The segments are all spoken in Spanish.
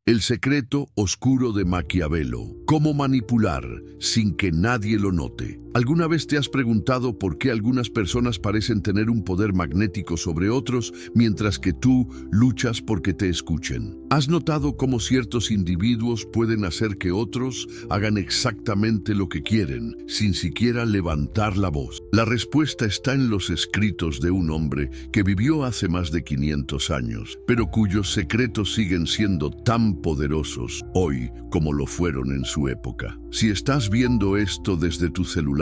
El secreto oscuro de Maquiavelo. Cómo manipular sin que nadie lo note. ¿Alguna vez te has preguntado por qué algunas personas parecen tener un poder magnético sobre otros mientras que tú luchas porque te escuchen? ¿Has notado cómo ciertos individuos pueden hacer que otros hagan exactamente lo que quieren, sin siquiera levantar la voz? La respuesta está en los escritos de un hombre que vivió hace más de 500 años, pero cuyos secretos siguen siendo tan poderosos hoy como lo fueron en su época. Si estás viendo esto desde tu celular,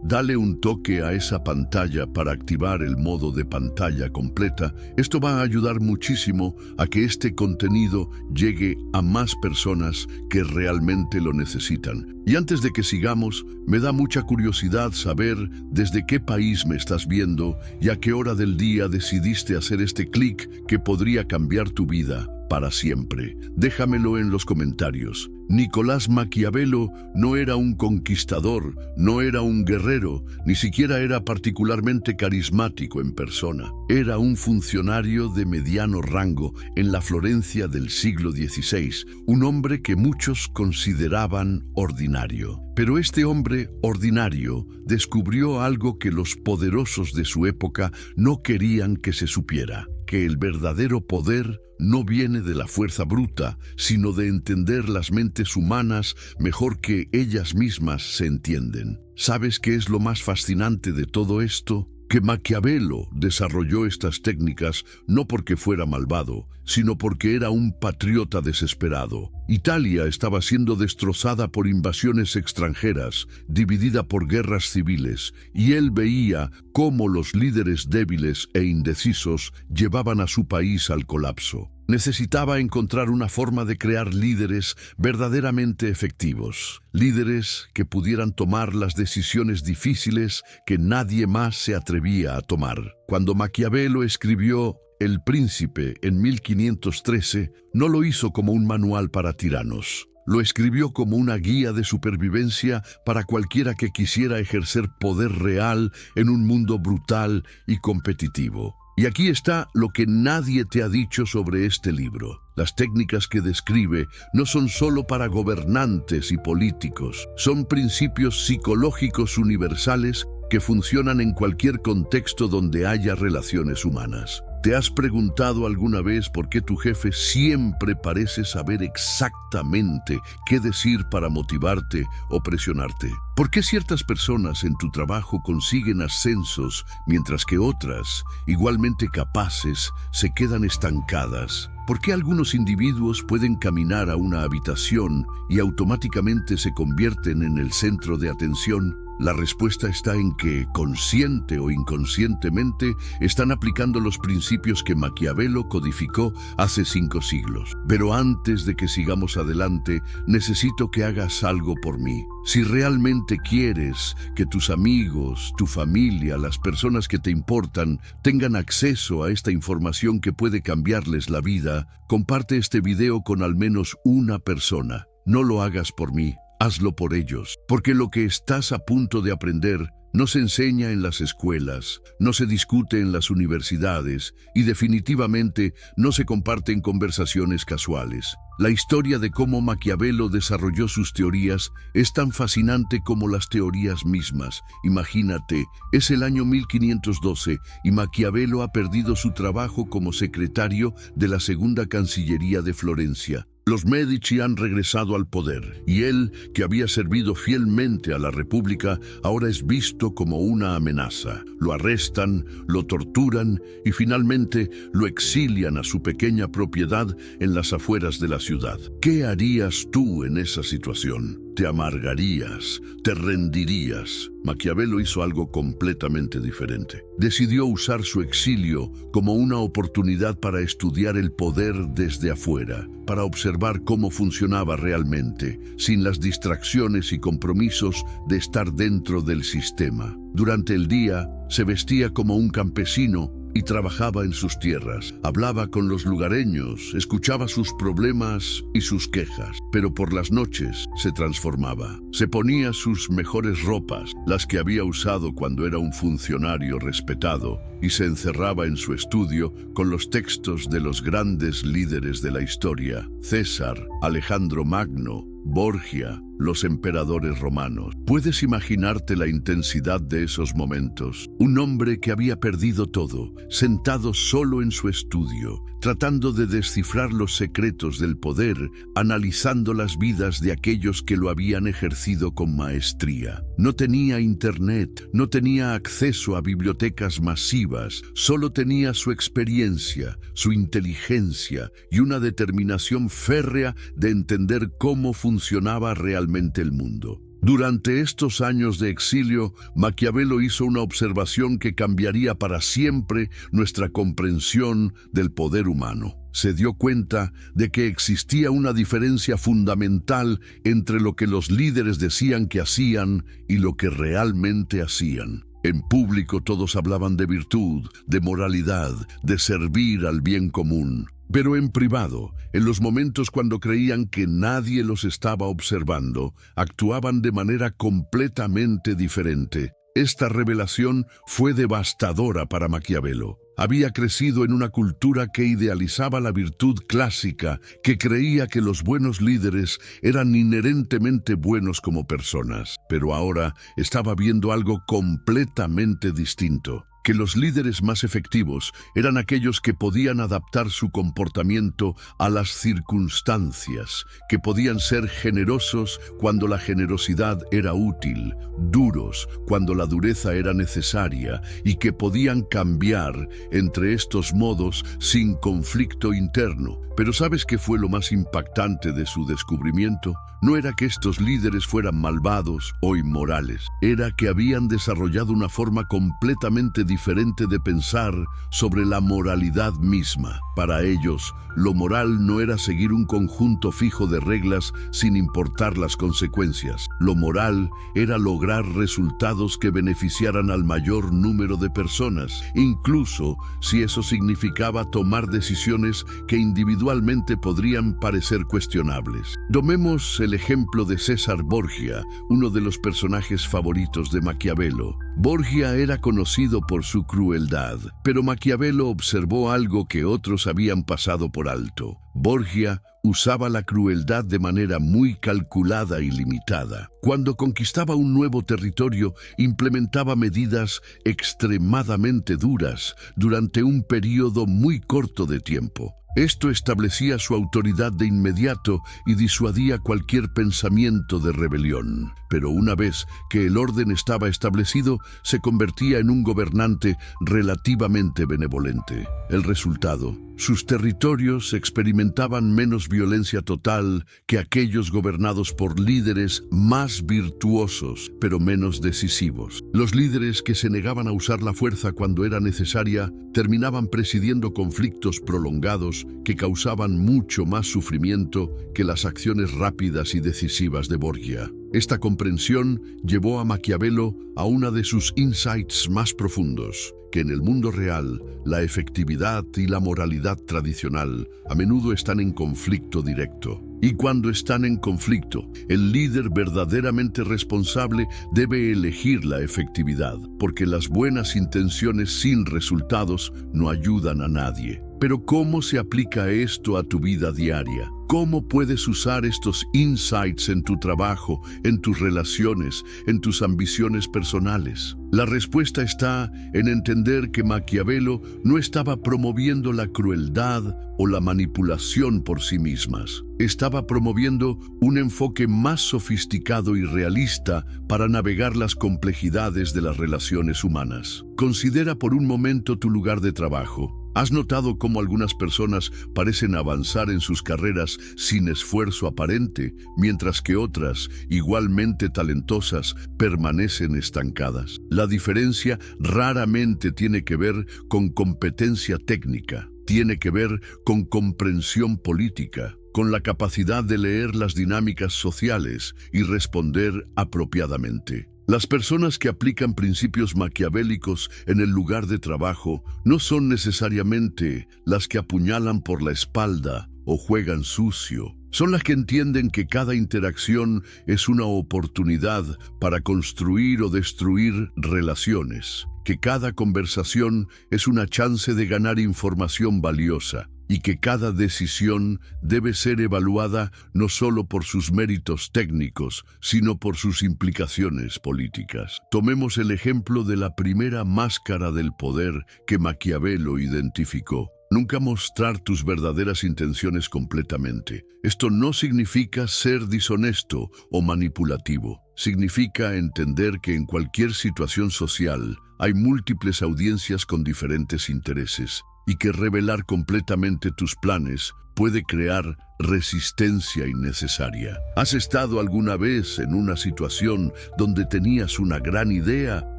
dale un toque a esa pantalla para activar el modo de pantalla completa. Esto va a ayudar muchísimo a que este contenido llegue a más personas que realmente lo necesitan. Y antes de que sigamos, me da mucha curiosidad saber desde qué país me estás viendo y a qué hora del día decidiste hacer este clic que podría cambiar tu vida para siempre. Déjamelo en los comentarios. Nicolás Maquiavelo no era un conquistador, no era un guerrero, ni siquiera era particularmente carismático en persona. Era un funcionario de mediano rango en la Florencia del siglo XVI, un hombre que muchos consideraban ordinario. Pero este hombre ordinario descubrió algo que los poderosos de su época no querían que se supiera: que el verdadero poder no viene de la fuerza bruta, sino de entender las mentes humanas mejor que ellas mismas se entienden. ¿Sabes qué es lo más fascinante de todo esto? Que Maquiavelo desarrolló estas técnicas no porque fuera malvado, sino porque era un patriota desesperado. Italia estaba siendo destrozada por invasiones extranjeras, dividida por guerras civiles, y él veía cómo los líderes débiles e indecisos llevaban a su país al colapso. Necesitaba encontrar una forma de crear líderes verdaderamente efectivos, líderes que pudieran tomar las decisiones difíciles que nadie más se atrevía a tomar. Cuando Maquiavelo escribió El Príncipe en 1513, no lo hizo como un manual para tiranos. Lo escribió como una guía de supervivencia para cualquiera que quisiera ejercer poder real en un mundo brutal y competitivo. Y aquí está lo que nadie te ha dicho sobre este libro. Las técnicas que describe no son solo para gobernantes y políticos, son principios psicológicos universales que funcionan en cualquier contexto donde haya relaciones humanas. ¿Te has preguntado alguna vez por qué tu jefe siempre parece saber exactamente qué decir para motivarte o presionarte? ¿Por qué ciertas personas en tu trabajo consiguen ascensos mientras que otras, igualmente capaces, se quedan estancadas? ¿Por qué algunos individuos pueden caminar a una habitación y automáticamente se convierten en el centro de atención? La respuesta está en que, consciente o inconscientemente, están aplicando los principios que Maquiavelo codificó hace 5 siglos. Pero antes de que sigamos adelante, necesito que hagas algo por mí. Si realmente quieres que tus amigos, tu familia, las personas que te importan, tengan acceso a esta información que puede cambiarles la vida, comparte este video con al menos una persona. No lo hagas por mí. Hazlo por ellos, porque lo que estás a punto de aprender no se enseña en las escuelas, no se discute en las universidades y definitivamente no se comparte en conversaciones casuales. La historia de cómo Maquiavelo desarrolló sus teorías es tan fascinante como las teorías mismas. Imagínate, es el año 1512 y Maquiavelo ha perdido su trabajo como secretario de la Segunda Cancillería de Florencia. Los Medici han regresado al poder y él, que había servido fielmente a la República, ahora es visto como una amenaza. Lo arrestan, lo torturan y finalmente lo exilian a su pequeña propiedad en las afueras de la ciudad. ¿Qué harías tú en esa situación? ¿Te amargarías? ¿Te rendirías? Maquiavelo hizo algo completamente diferente. Decidió usar su exilio como una oportunidad para estudiar el poder desde afuera, para observar cómo funcionaba realmente, sin las distracciones y compromisos de estar dentro del sistema. Durante el día, se vestía como un campesino y trabajaba en sus tierras. Hablaba con los lugareños, escuchaba sus problemas y sus quejas, pero por las noches se transformaba. Se ponía sus mejores ropas, las que había usado cuando era un funcionario respetado, y se encerraba en su estudio con los textos de los grandes líderes de la historia: César, Alejandro Magno, Borgia, los emperadores romanos. ¿Puedes imaginarte la intensidad de esos momentos? Un hombre que había perdido todo, sentado solo en su estudio, tratando de descifrar los secretos del poder, analizando las vidas de aquellos que lo habían ejercido con maestría. No tenía internet, no tenía acceso a bibliotecas masivas, solo tenía su experiencia, su inteligencia y una determinación férrea de entender cómo funcionaba realmente el mundo. Durante estos años de exilio, Maquiavelo hizo una observación que cambiaría para siempre nuestra comprensión del poder humano. Se dio cuenta de que existía una diferencia fundamental entre lo que los líderes decían que hacían y lo que realmente hacían. En público todos hablaban de virtud, de moralidad, de servir al bien común. Pero en privado, en los momentos cuando creían que nadie los estaba observando, actuaban de manera completamente diferente. Esta revelación fue devastadora para Maquiavelo. Había crecido en una cultura que idealizaba la virtud clásica, que creía que los buenos líderes eran inherentemente buenos como personas. Pero ahora estaba viendo algo completamente distinto: que los líderes más efectivos eran aquellos que podían adaptar su comportamiento a las circunstancias, que podían ser generosos cuando la generosidad era útil, duros cuando la dureza era necesaria, y que podían cambiar entre estos modos sin conflicto interno. Pero ¿sabes qué fue lo más impactante de su descubrimiento? No era que estos líderes fueran malvados o inmorales, era que habían desarrollado una forma completamente diferente de pensar sobre la moralidad misma. Para ellos, lo moral no era seguir un conjunto fijo de reglas sin importar las consecuencias. Lo moral era lograr resultados que beneficiaran al mayor número de personas, incluso si eso significaba tomar decisiones que individualmente podrían parecer cuestionables. Tomemos el ejemplo de César Borgia, uno de los personajes favoritos de Maquiavelo. Borgia era conocido por su crueldad, pero Maquiavelo observó algo que otros habían pasado por alto. Borgia usaba la crueldad de manera muy calculada y limitada. Cuando conquistaba un nuevo territorio, implementaba medidas extremadamente duras durante un periodo muy corto de tiempo. Esto establecía su autoridad de inmediato y disuadía cualquier pensamiento de rebelión. Pero una vez que el orden estaba establecido, se convertía en un gobernante relativamente benevolente. El resultado: sus territorios experimentaban menos violencia total que aquellos gobernados por líderes más virtuosos, pero menos decisivos. Los líderes que se negaban a usar la fuerza cuando era necesaria terminaban presidiendo conflictos prolongados que causaban mucho más sufrimiento que las acciones rápidas y decisivas de Borgia. Esta comprensión llevó a Maquiavelo a una de sus insights más profundos: que en el mundo real, la efectividad y la moralidad tradicional a menudo están en conflicto directo. Y cuando están en conflicto, el líder verdaderamente responsable debe elegir la efectividad, porque las buenas intenciones sin resultados no ayudan a nadie. Pero ¿cómo se aplica esto a tu vida diaria? ¿Cómo puedes usar estos insights en tu trabajo, en tus relaciones, en tus ambiciones personales? La respuesta está en entender que Maquiavelo no estaba promoviendo la crueldad o la manipulación por sí mismas. Estaba promoviendo un enfoque más sofisticado y realista para navegar las complejidades de las relaciones humanas. Considera por un momento tu lugar de trabajo. ¿Has notado cómo algunas personas parecen avanzar en sus carreras sin esfuerzo aparente, mientras que otras, igualmente talentosas, permanecen estancadas? La diferencia raramente tiene que ver con competencia técnica, tiene que ver con comprensión política, con la capacidad de leer las dinámicas sociales y responder apropiadamente. Las personas que aplican principios maquiavélicos en el lugar de trabajo no son necesariamente las que apuñalan por la espalda o juegan sucio. Son las que entienden que cada interacción es una oportunidad para construir o destruir relaciones, que cada conversación es una chance de ganar información valiosa y que cada decisión debe ser evaluada no solo por sus méritos técnicos, sino por sus implicaciones políticas. Tomemos el ejemplo de la primera máscara del poder que Maquiavelo identificó. Nunca mostrar tus verdaderas intenciones completamente. Esto no significa ser deshonesto o manipulativo. Significa entender que en cualquier situación social hay múltiples audiencias con diferentes intereses y que revelar completamente tus planes puede crear resistencia innecesaria. ¿Has estado alguna vez en una situación donde tenías una gran idea,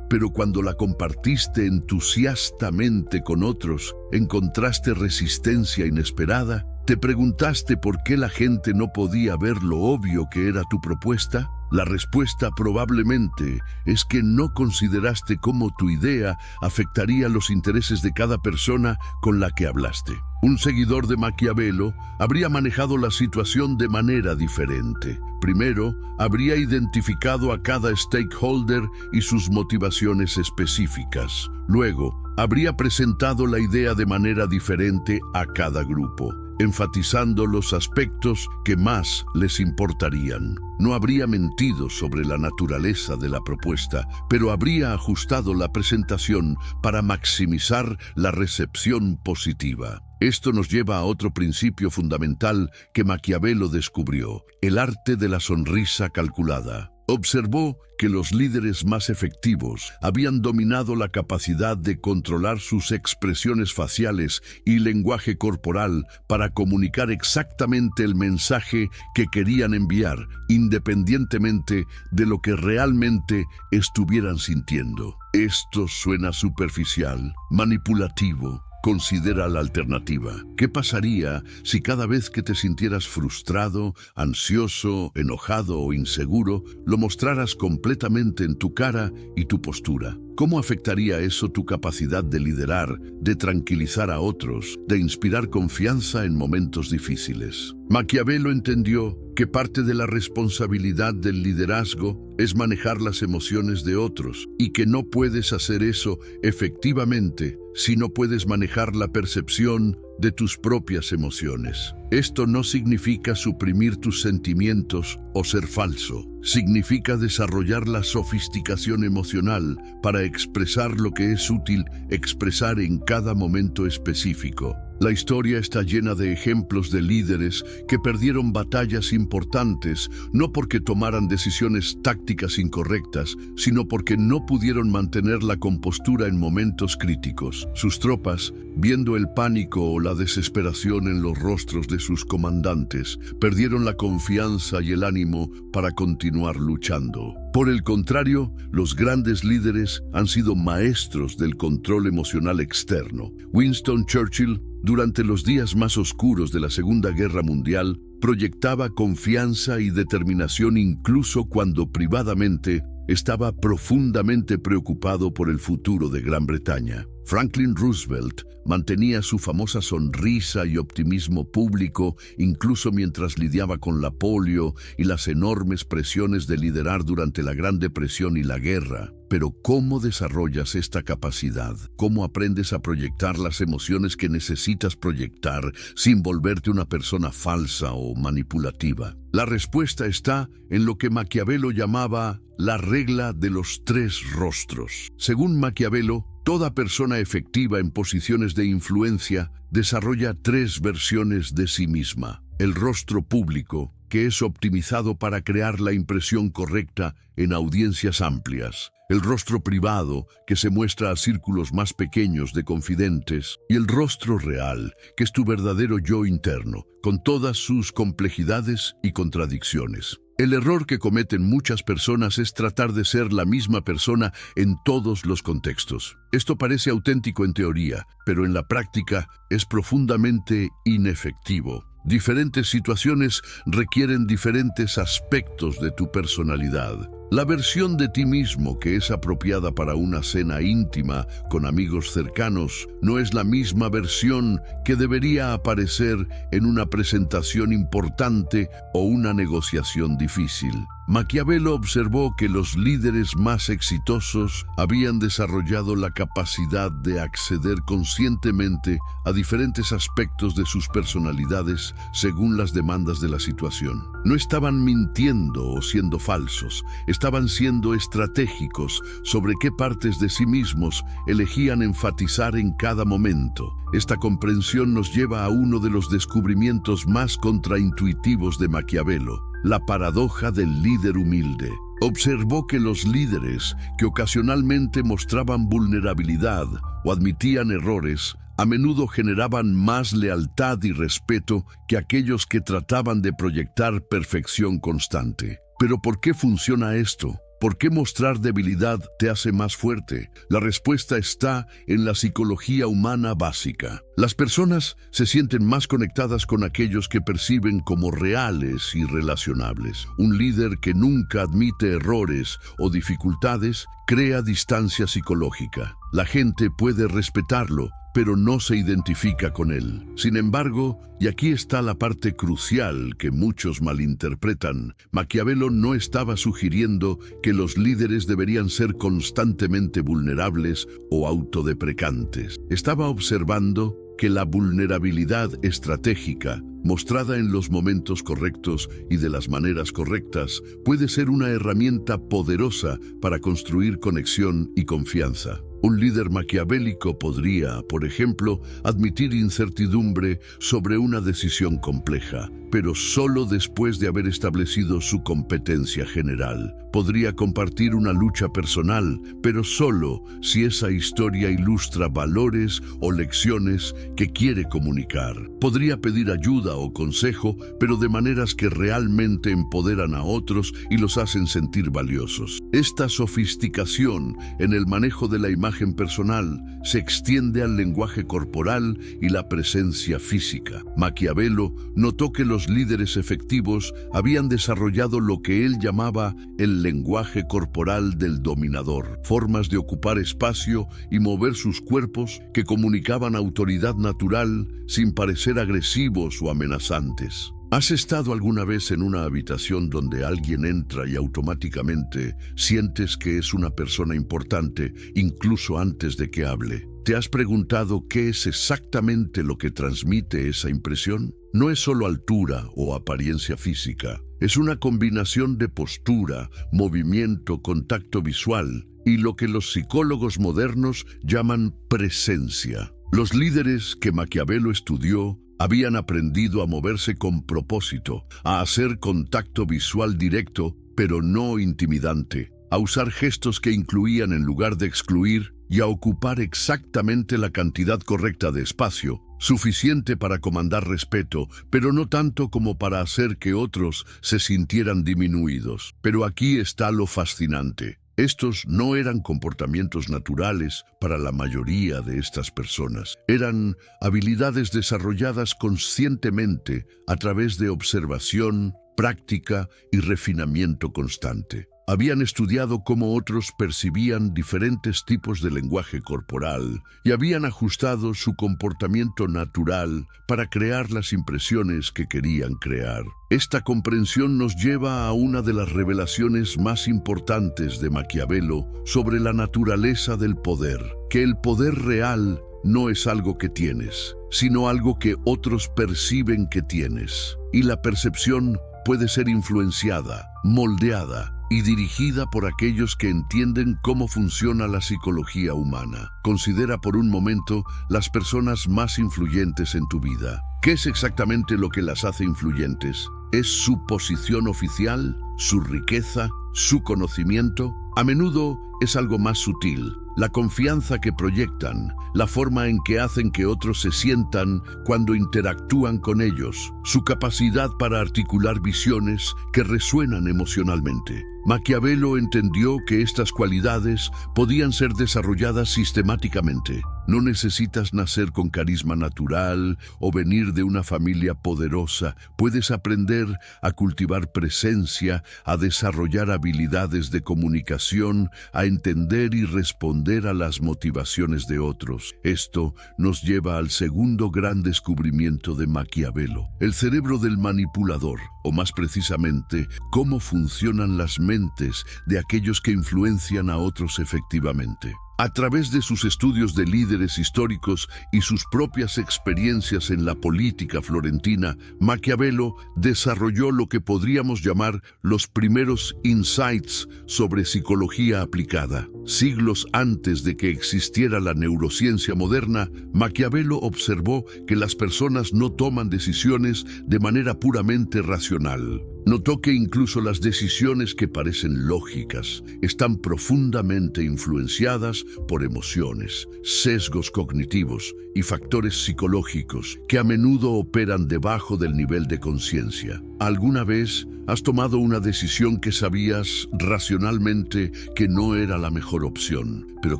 pero cuando la compartiste entusiastamente con otros, encontraste resistencia inesperada? ¿Te preguntaste por qué la gente no podía ver lo obvio que era tu propuesta? La respuesta probablemente es que no consideraste cómo tu idea afectaría los intereses de cada persona con la que hablaste. Un seguidor de Maquiavelo habría manejado la situación de manera diferente. Primero, habría identificado a cada stakeholder y sus motivaciones específicas. Luego, habría presentado la idea de manera diferente a cada grupo, enfatizando los aspectos que más les importarían. No habría mentido sobre la naturaleza de la propuesta, pero habría ajustado la presentación para maximizar la recepción positiva. Esto nos lleva a otro principio fundamental que Maquiavelo descubrió: el arte de la sonrisa calculada. Observó que los líderes más efectivos habían dominado la capacidad de controlar sus expresiones faciales y lenguaje corporal para comunicar exactamente el mensaje que querían enviar, independientemente de lo que realmente estuvieran sintiendo. Esto suena superficial, manipulativo. Considera la alternativa. ¿Qué pasaría si cada vez que te sintieras frustrado, ansioso, enojado o inseguro, lo mostraras completamente en tu cara y tu postura? ¿Cómo afectaría eso tu capacidad de liderar, de tranquilizar a otros, de inspirar confianza en momentos difíciles? Maquiavelo entendió que parte de la responsabilidad del liderazgo es manejar las emociones de otros y que no puedes hacer eso efectivamente si no puedes manejar la percepción de tus propias emociones. Esto no significa suprimir tus sentimientos o ser falso. Significa desarrollar la sofisticación emocional para expresar lo que es útil expresar en cada momento específico. La historia está llena de ejemplos de líderes que perdieron batallas importantes no porque tomaran decisiones tácticas incorrectas, sino porque no pudieron mantener la compostura en momentos críticos. Sus tropas, viendo el pánico o la desesperación en los rostros de sus comandantes, perdieron la confianza y el ánimo para continuar luchando. Por el contrario, los grandes líderes han sido maestros del control emocional externo. Winston Churchill, durante los días más oscuros de la Segunda Guerra Mundial, proyectaba confianza y determinación incluso cuando privadamente estaba profundamente preocupado por el futuro de Gran Bretaña. Franklin Roosevelt mantenía su famosa sonrisa y optimismo público incluso mientras lidiaba con la polio y las enormes presiones de liderar durante la Gran Depresión y la guerra. Pero ¿cómo desarrollas esta capacidad? ¿Cómo aprendes a proyectar las emociones que necesitas proyectar sin volverte una persona falsa o manipulativa? La respuesta está en lo que Maquiavelo llamaba la regla de los 3 rostros. Según Maquiavelo, toda persona efectiva en posiciones de influencia desarrolla 3 versiones de sí misma. El rostro público, que es optimizado para crear la impresión correcta en audiencias amplias. El rostro privado, que se muestra a círculos más pequeños de confidentes. Y el rostro real, que es tu verdadero yo interno, con todas sus complejidades y contradicciones. El error que cometen muchas personas es tratar de ser la misma persona en todos los contextos. Esto parece auténtico en teoría, pero en la práctica es profundamente inefectivo. Diferentes situaciones requieren diferentes aspectos de tu personalidad. La versión de ti mismo que es apropiada para una cena íntima con amigos cercanos no es la misma versión que debería aparecer en una presentación importante o una negociación difícil. Maquiavelo observó que los líderes más exitosos habían desarrollado la capacidad de acceder conscientemente a diferentes aspectos de sus personalidades según las demandas de la situación. No estaban mintiendo o siendo falsos, estaban siendo estratégicos sobre qué partes de sí mismos elegían enfatizar en cada momento. Esta comprensión nos lleva a uno de los descubrimientos más contraintuitivos de Maquiavelo: la paradoja del líder humilde. Observó que los líderes que ocasionalmente mostraban vulnerabilidad o admitían errores, a menudo generaban más lealtad y respeto que aquellos que trataban de proyectar perfección constante. ¿Pero por qué funciona esto? ¿Por qué mostrar debilidad te hace más fuerte? La respuesta está en la psicología humana básica. Las personas se sienten más conectadas con aquellos que perciben como reales y relacionables. Un líder que nunca admite errores o dificultades crea distancia psicológica. La gente puede respetarlo, pero no se identifica con él. Sin embargo, y aquí está la parte crucial que muchos malinterpretan, Maquiavelo no estaba sugiriendo que los líderes deberían ser constantemente vulnerables o autodeprecantes. Estaba observando que la vulnerabilidad estratégica, mostrada en los momentos correctos y de las maneras correctas, puede ser una herramienta poderosa para construir conexión y confianza. Un líder maquiavélico podría, por ejemplo, admitir incertidumbre sobre una decisión compleja, pero solo después de haber establecido su competencia general. Podría compartir una lucha personal, pero solo si esa historia ilustra valores o lecciones que quiere comunicar. Podría pedir ayuda o consejo, pero de maneras que realmente empoderan a otros y los hacen sentir valiosos. Esta sofisticación en el manejo de la imagen personal se extiende al lenguaje corporal y la presencia física. Maquiavelo notó que los líderes efectivos habían desarrollado lo que él llamaba el lenguaje corporal del dominador, formas de ocupar espacio y mover sus cuerpos que comunicaban autoridad natural sin parecer agresivos o amenazantes. ¿Has estado alguna vez en una habitación donde alguien entra y automáticamente sientes que es una persona importante, incluso antes de que hable? ¿Te has preguntado qué es exactamente lo que transmite esa impresión? No es solo altura o apariencia física, es una combinación de postura, movimiento, contacto visual y lo que los psicólogos modernos llaman presencia. Los líderes que Maquiavelo estudió habían aprendido a moverse con propósito, a hacer contacto visual directo, pero no intimidante, a usar gestos que incluían en lugar de excluir y a ocupar exactamente la cantidad correcta de espacio, suficiente para comandar respeto, pero no tanto como para hacer que otros se sintieran disminuidos. Pero aquí está lo fascinante. Estos no eran comportamientos naturales para la mayoría de estas personas. Eran habilidades desarrolladas conscientemente a través de observación, práctica y refinamiento constante. Habían estudiado cómo otros percibían diferentes tipos de lenguaje corporal y habían ajustado su comportamiento natural para crear las impresiones que querían crear. Esta comprensión nos lleva a una de las revelaciones más importantes de Maquiavelo sobre la naturaleza del poder, que el poder real no es algo que tienes, sino algo que otros perciben que tienes. Y la percepción puede ser influenciada, moldeada y dirigida por aquellos que entienden cómo funciona la psicología humana. Considera por un momento las personas más influyentes en tu vida. ¿Qué es exactamente lo que las hace influyentes? ¿Es su posición oficial? ¿Su riqueza? ¿Su conocimiento? A menudo es algo más sutil. La confianza que proyectan, la forma en que hacen que otros se sientan cuando interactúan con ellos, su capacidad para articular visiones que resuenan emocionalmente. Maquiavelo entendió que estas cualidades podían ser desarrolladas sistemáticamente. No necesitas nacer con carisma natural o venir de una familia poderosa. Puedes aprender a cultivar presencia, a desarrollar habilidades de comunicación, a entender y responder a las motivaciones de otros. Esto nos lleva al segundo gran descubrimiento de Maquiavelo: el cerebro del manipulador, o más precisamente, cómo funcionan las mentes de aquellos que influencian a otros efectivamente. A través de sus estudios de líderes históricos y sus propias experiencias en la política florentina, Maquiavelo desarrolló lo que podríamos llamar los primeros insights sobre psicología aplicada. Siglos antes de que existiera la neurociencia moderna, Maquiavelo observó que las personas no toman decisiones de manera puramente racional. Notó que incluso las decisiones que parecen lógicas están profundamente influenciadas por emociones, sesgos cognitivos y factores psicológicos que a menudo operan debajo del nivel de conciencia. ¿Alguna vez has tomado una decisión que sabías racionalmente que no era la mejor opción, pero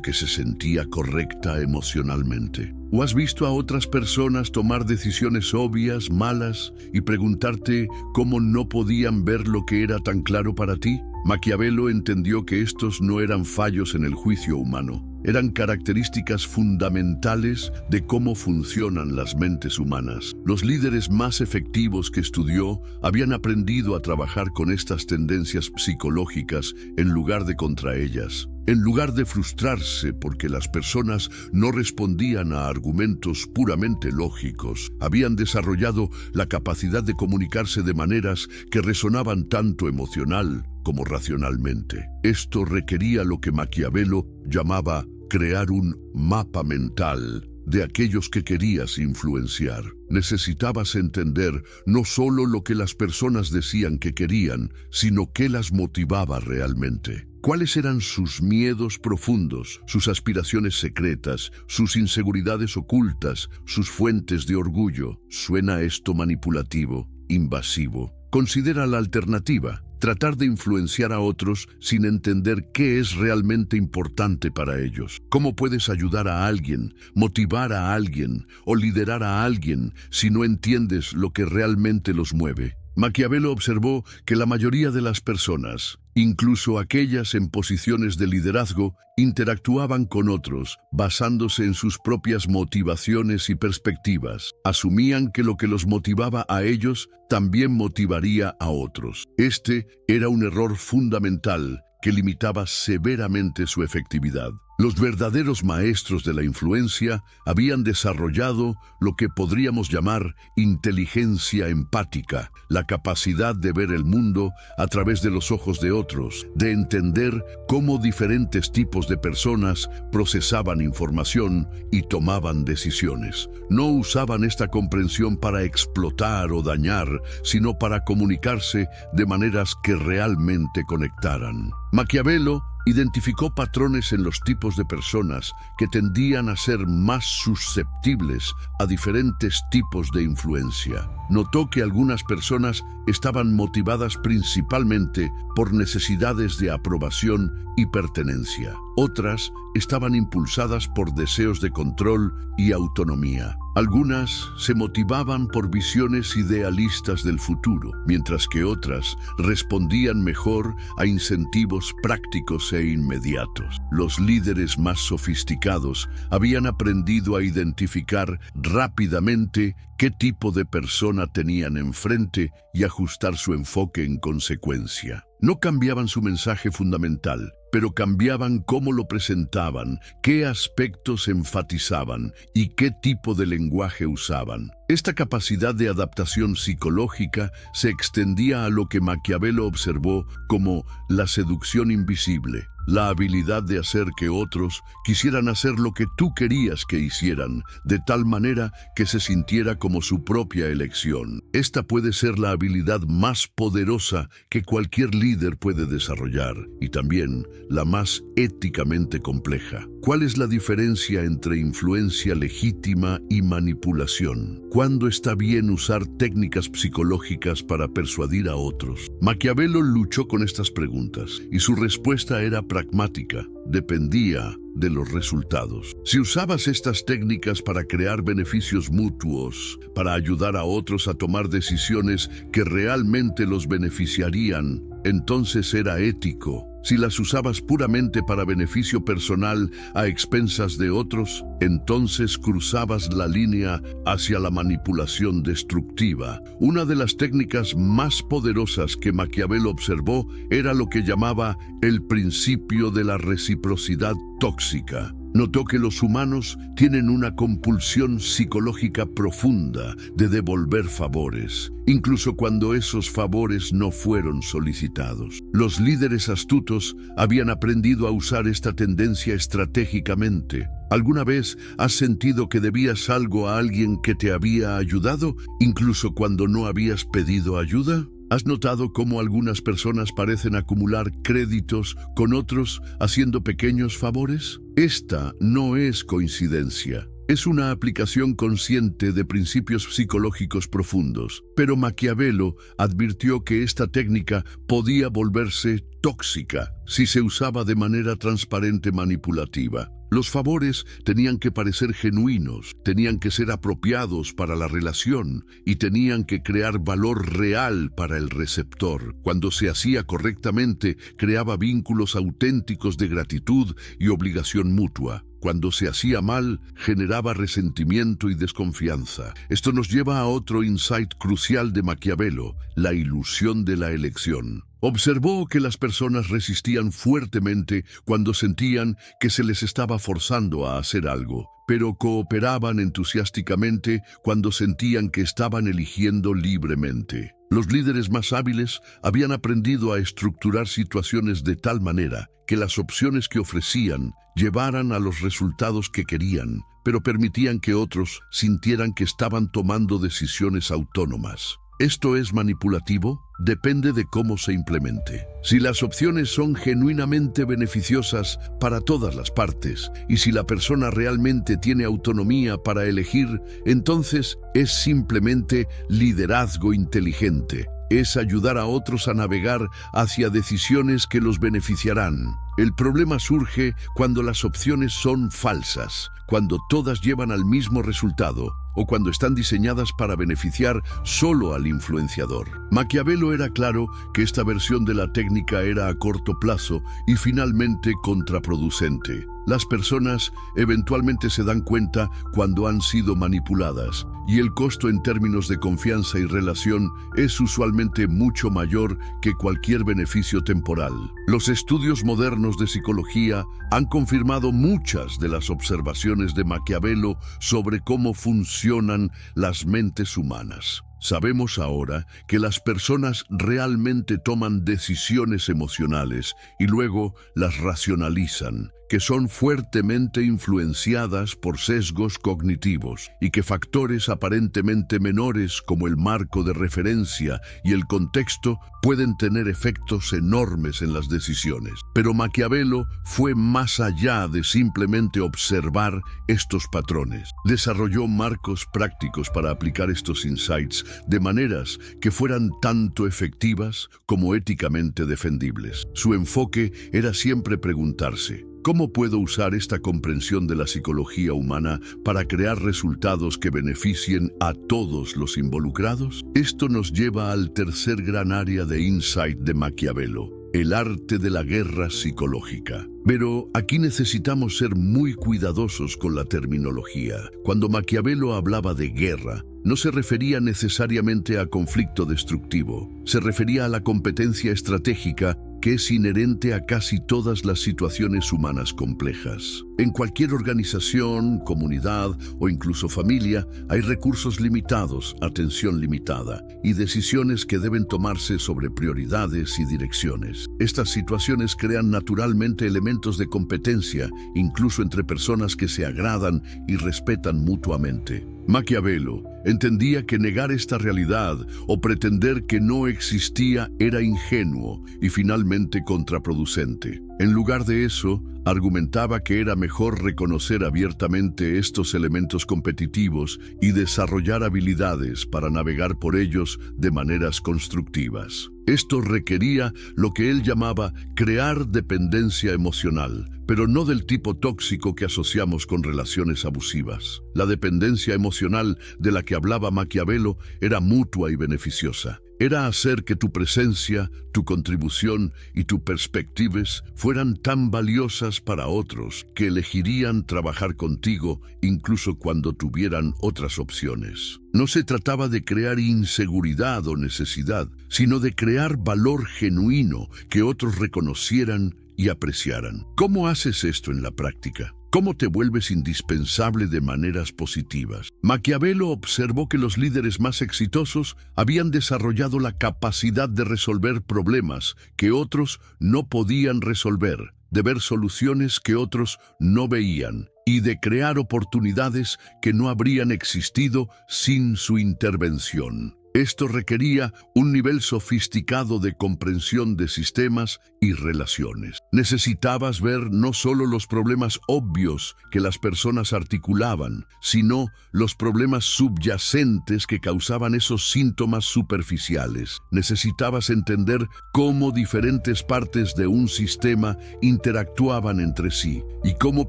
que se sentía correcta emocionalmente? ¿O has visto a otras personas tomar decisiones obvias, malas, y preguntarte cómo no podían ver lo que era tan claro para ti? Maquiavelo entendió que estos no eran fallos en el juicio humano, eran características fundamentales de cómo funcionan las mentes humanas. Los líderes más efectivos que estudió habían aprendido a trabajar con estas tendencias psicológicas en lugar de contra ellas. En lugar de frustrarse porque las personas no respondían a argumentos puramente lógicos, habían desarrollado la capacidad de comunicarse de maneras que resonaban tanto emocional como racionalmente. Esto requería lo que Maquiavelo llamaba crear un mapa mental de aquellos que querías influenciar. Necesitabas entender no solo lo que las personas decían que querían, sino qué las motivaba realmente. ¿Cuáles eran sus miedos profundos, sus aspiraciones secretas, sus inseguridades ocultas, sus fuentes de orgullo? ¿Suena esto manipulativo, invasivo? Considera la alternativa: tratar de influenciar a otros sin entender qué es realmente importante para ellos. ¿Cómo puedes ayudar a alguien, motivar a alguien o liderar a alguien si no entiendes lo que realmente los mueve? Maquiavelo observó que la mayoría de las personas, incluso aquellas en posiciones de liderazgo, interactuaban con otros basándose en sus propias motivaciones y perspectivas. Asumían que lo que los motivaba a ellos también motivaría a otros. Este era un error fundamental que limitaba severamente su efectividad. Los verdaderos maestros de la influencia habían desarrollado lo que podríamos llamar inteligencia empática, la capacidad de ver el mundo a través de los ojos de otros, de entender cómo diferentes tipos de personas procesaban información y tomaban decisiones. No usaban esta comprensión para explotar o dañar, sino para comunicarse de maneras que realmente conectaran. Maquiavelo identificó patrones en los tipos de personas que tendían a ser más susceptibles a diferentes tipos de influencia. Notó que algunas personas estaban motivadas principalmente por necesidades de aprobación y pertenencia. Otras estaban impulsadas por deseos de control y autonomía. Algunas se motivaban por visiones idealistas del futuro, mientras que otras respondían mejor a incentivos prácticos e inmediatos. Los líderes más sofisticados habían aprendido a identificar rápidamente qué tipo de persona tenían enfrente y ajustar su enfoque en consecuencia. No cambiaban su mensaje fundamental, pero cambiaban cómo lo presentaban, qué aspectos enfatizaban y qué tipo de lenguaje usaban. Esta capacidad de adaptación psicológica se extendía a lo que Maquiavelo observó como la seducción invisible, la habilidad de hacer que otros quisieran hacer lo que tú querías que hicieran, de tal manera que se sintiera como su propia elección. Esta puede ser la habilidad más poderosa que cualquier líder puede desarrollar y también la más éticamente compleja. ¿Cuál es la diferencia entre influencia legítima y manipulación? ¿Cuándo está bien usar técnicas psicológicas para persuadir a otros? Maquiavelo luchó con estas preguntas y su respuesta era pragmática, dependía de los resultados. Si usabas estas técnicas para crear beneficios mutuos, para ayudar a otros a tomar decisiones que realmente los beneficiarían, entonces era ético. Si las usabas puramente para beneficio personal a expensas de otros, entonces cruzabas la línea hacia la manipulación destructiva. Una de las técnicas más poderosas que Maquiavelo observó era lo que llamaba el principio de la reciprocidad tóxica. Notó que los humanos tienen una compulsión psicológica profunda de devolver favores, incluso cuando esos favores no fueron solicitados. Los líderes astutos habían aprendido a usar esta tendencia estratégicamente. ¿Alguna vez has sentido que debías algo a alguien que te había ayudado, incluso cuando no habías pedido ayuda? ¿Has notado cómo algunas personas parecen acumular créditos con otros haciendo pequeños favores? Esta no es coincidencia. Es una aplicación consciente de principios psicológicos profundos. Pero Maquiavelo advirtió que esta técnica podía volverse tóxica si se usaba de manera transparente manipulativa. Los favores tenían que parecer genuinos, tenían que ser apropiados para la relación y tenían que crear valor real para el receptor. Cuando se hacía correctamente, creaba vínculos auténticos de gratitud y obligación mutua. Cuando se hacía mal, generaba resentimiento y desconfianza. Esto nos lleva a otro insight crucial de Maquiavelo, la ilusión de la elección. Observó que las personas resistían fuertemente cuando sentían que se les estaba forzando a hacer algo, pero cooperaban entusiásticamente cuando sentían que estaban eligiendo libremente. Los líderes más hábiles habían aprendido a estructurar situaciones de tal manera que las opciones que ofrecían llevaran a los resultados que querían, pero permitían que otros sintieran que estaban tomando decisiones autónomas. ¿Esto es manipulativo? Depende de cómo se implemente. Si las opciones son genuinamente beneficiosas para todas las partes y si la persona realmente tiene autonomía para elegir, entonces es simplemente liderazgo inteligente. Es ayudar a otros a navegar hacia decisiones que los beneficiarán. El problema surge cuando las opciones son falsas, cuando todas llevan al mismo resultado o cuando están diseñadas para beneficiar solo al influenciador. Maquiavelo era claro que esta versión de la técnica era a corto plazo y finalmente contraproducente. Las personas eventualmente se dan cuenta cuando han sido manipuladas y el costo en términos de confianza y relación es usualmente mucho mayor que cualquier beneficio temporal. Los estudios modernos de psicología han confirmado muchas de las observaciones de Maquiavelo sobre cómo funcionan las mentes humanas. Sabemos ahora que las personas realmente toman decisiones emocionales y luego las racionalizan, que son fuertemente influenciadas por sesgos cognitivos y que factores aparentemente menores como el marco de referencia y el contexto pueden tener efectos enormes en las decisiones. Pero Maquiavelo fue más allá de simplemente observar estos patrones. Desarrolló marcos prácticos para aplicar estos insights de maneras que fueran tanto efectivas como éticamente defendibles. Su enfoque era siempre preguntarse: ¿cómo puedo usar esta comprensión de la psicología humana para crear resultados que beneficien a todos los involucrados? Esto nos lleva al tercer gran área de insight de Maquiavelo: el arte de la guerra psicológica. Pero aquí necesitamos ser muy cuidadosos con la terminología. Cuando Maquiavelo hablaba de guerra, no se refería necesariamente a conflicto destructivo. Se refería a la competencia estratégica que es inherente a casi todas las situaciones humanas complejas. En cualquier organización, comunidad o incluso familia, hay recursos limitados, atención limitada y decisiones que deben tomarse sobre prioridades y direcciones. Estas situaciones crean naturalmente elementos de competencia, incluso entre personas que se agradan y respetan mutuamente. Maquiavelo entendía que negar esta realidad o pretender que no existía era ingenuo y finalmente contraproducente. En lugar de eso, argumentaba que era mejor reconocer abiertamente estos elementos competitivos y desarrollar habilidades para navegar por ellos de maneras constructivas. Esto requería lo que él llamaba crear dependencia emocional, pero no del tipo tóxico que asociamos con relaciones abusivas. La dependencia emocional de la que hablaba Maquiavelo era mutua y beneficiosa. Era hacer que tu presencia, tu contribución y tus perspectivas fueran tan valiosas para otros que elegirían trabajar contigo incluso cuando tuvieran otras opciones. No se trataba de crear inseguridad o necesidad, sino de crear valor genuino que otros reconocieran y apreciaran. ¿Cómo haces esto en la práctica? ¿Cómo te vuelves indispensable de maneras positivas? Maquiavelo observó que los líderes más exitosos habían desarrollado la capacidad de resolver problemas que otros no podían resolver, de ver soluciones que otros no veían y de crear oportunidades que no habrían existido sin su intervención. Esto requería un nivel sofisticado de comprensión de sistemas y relaciones. Necesitabas ver no solo los problemas obvios que las personas articulaban, sino los problemas subyacentes que causaban esos síntomas superficiales. Necesitabas entender cómo diferentes partes de un sistema interactuaban entre sí y cómo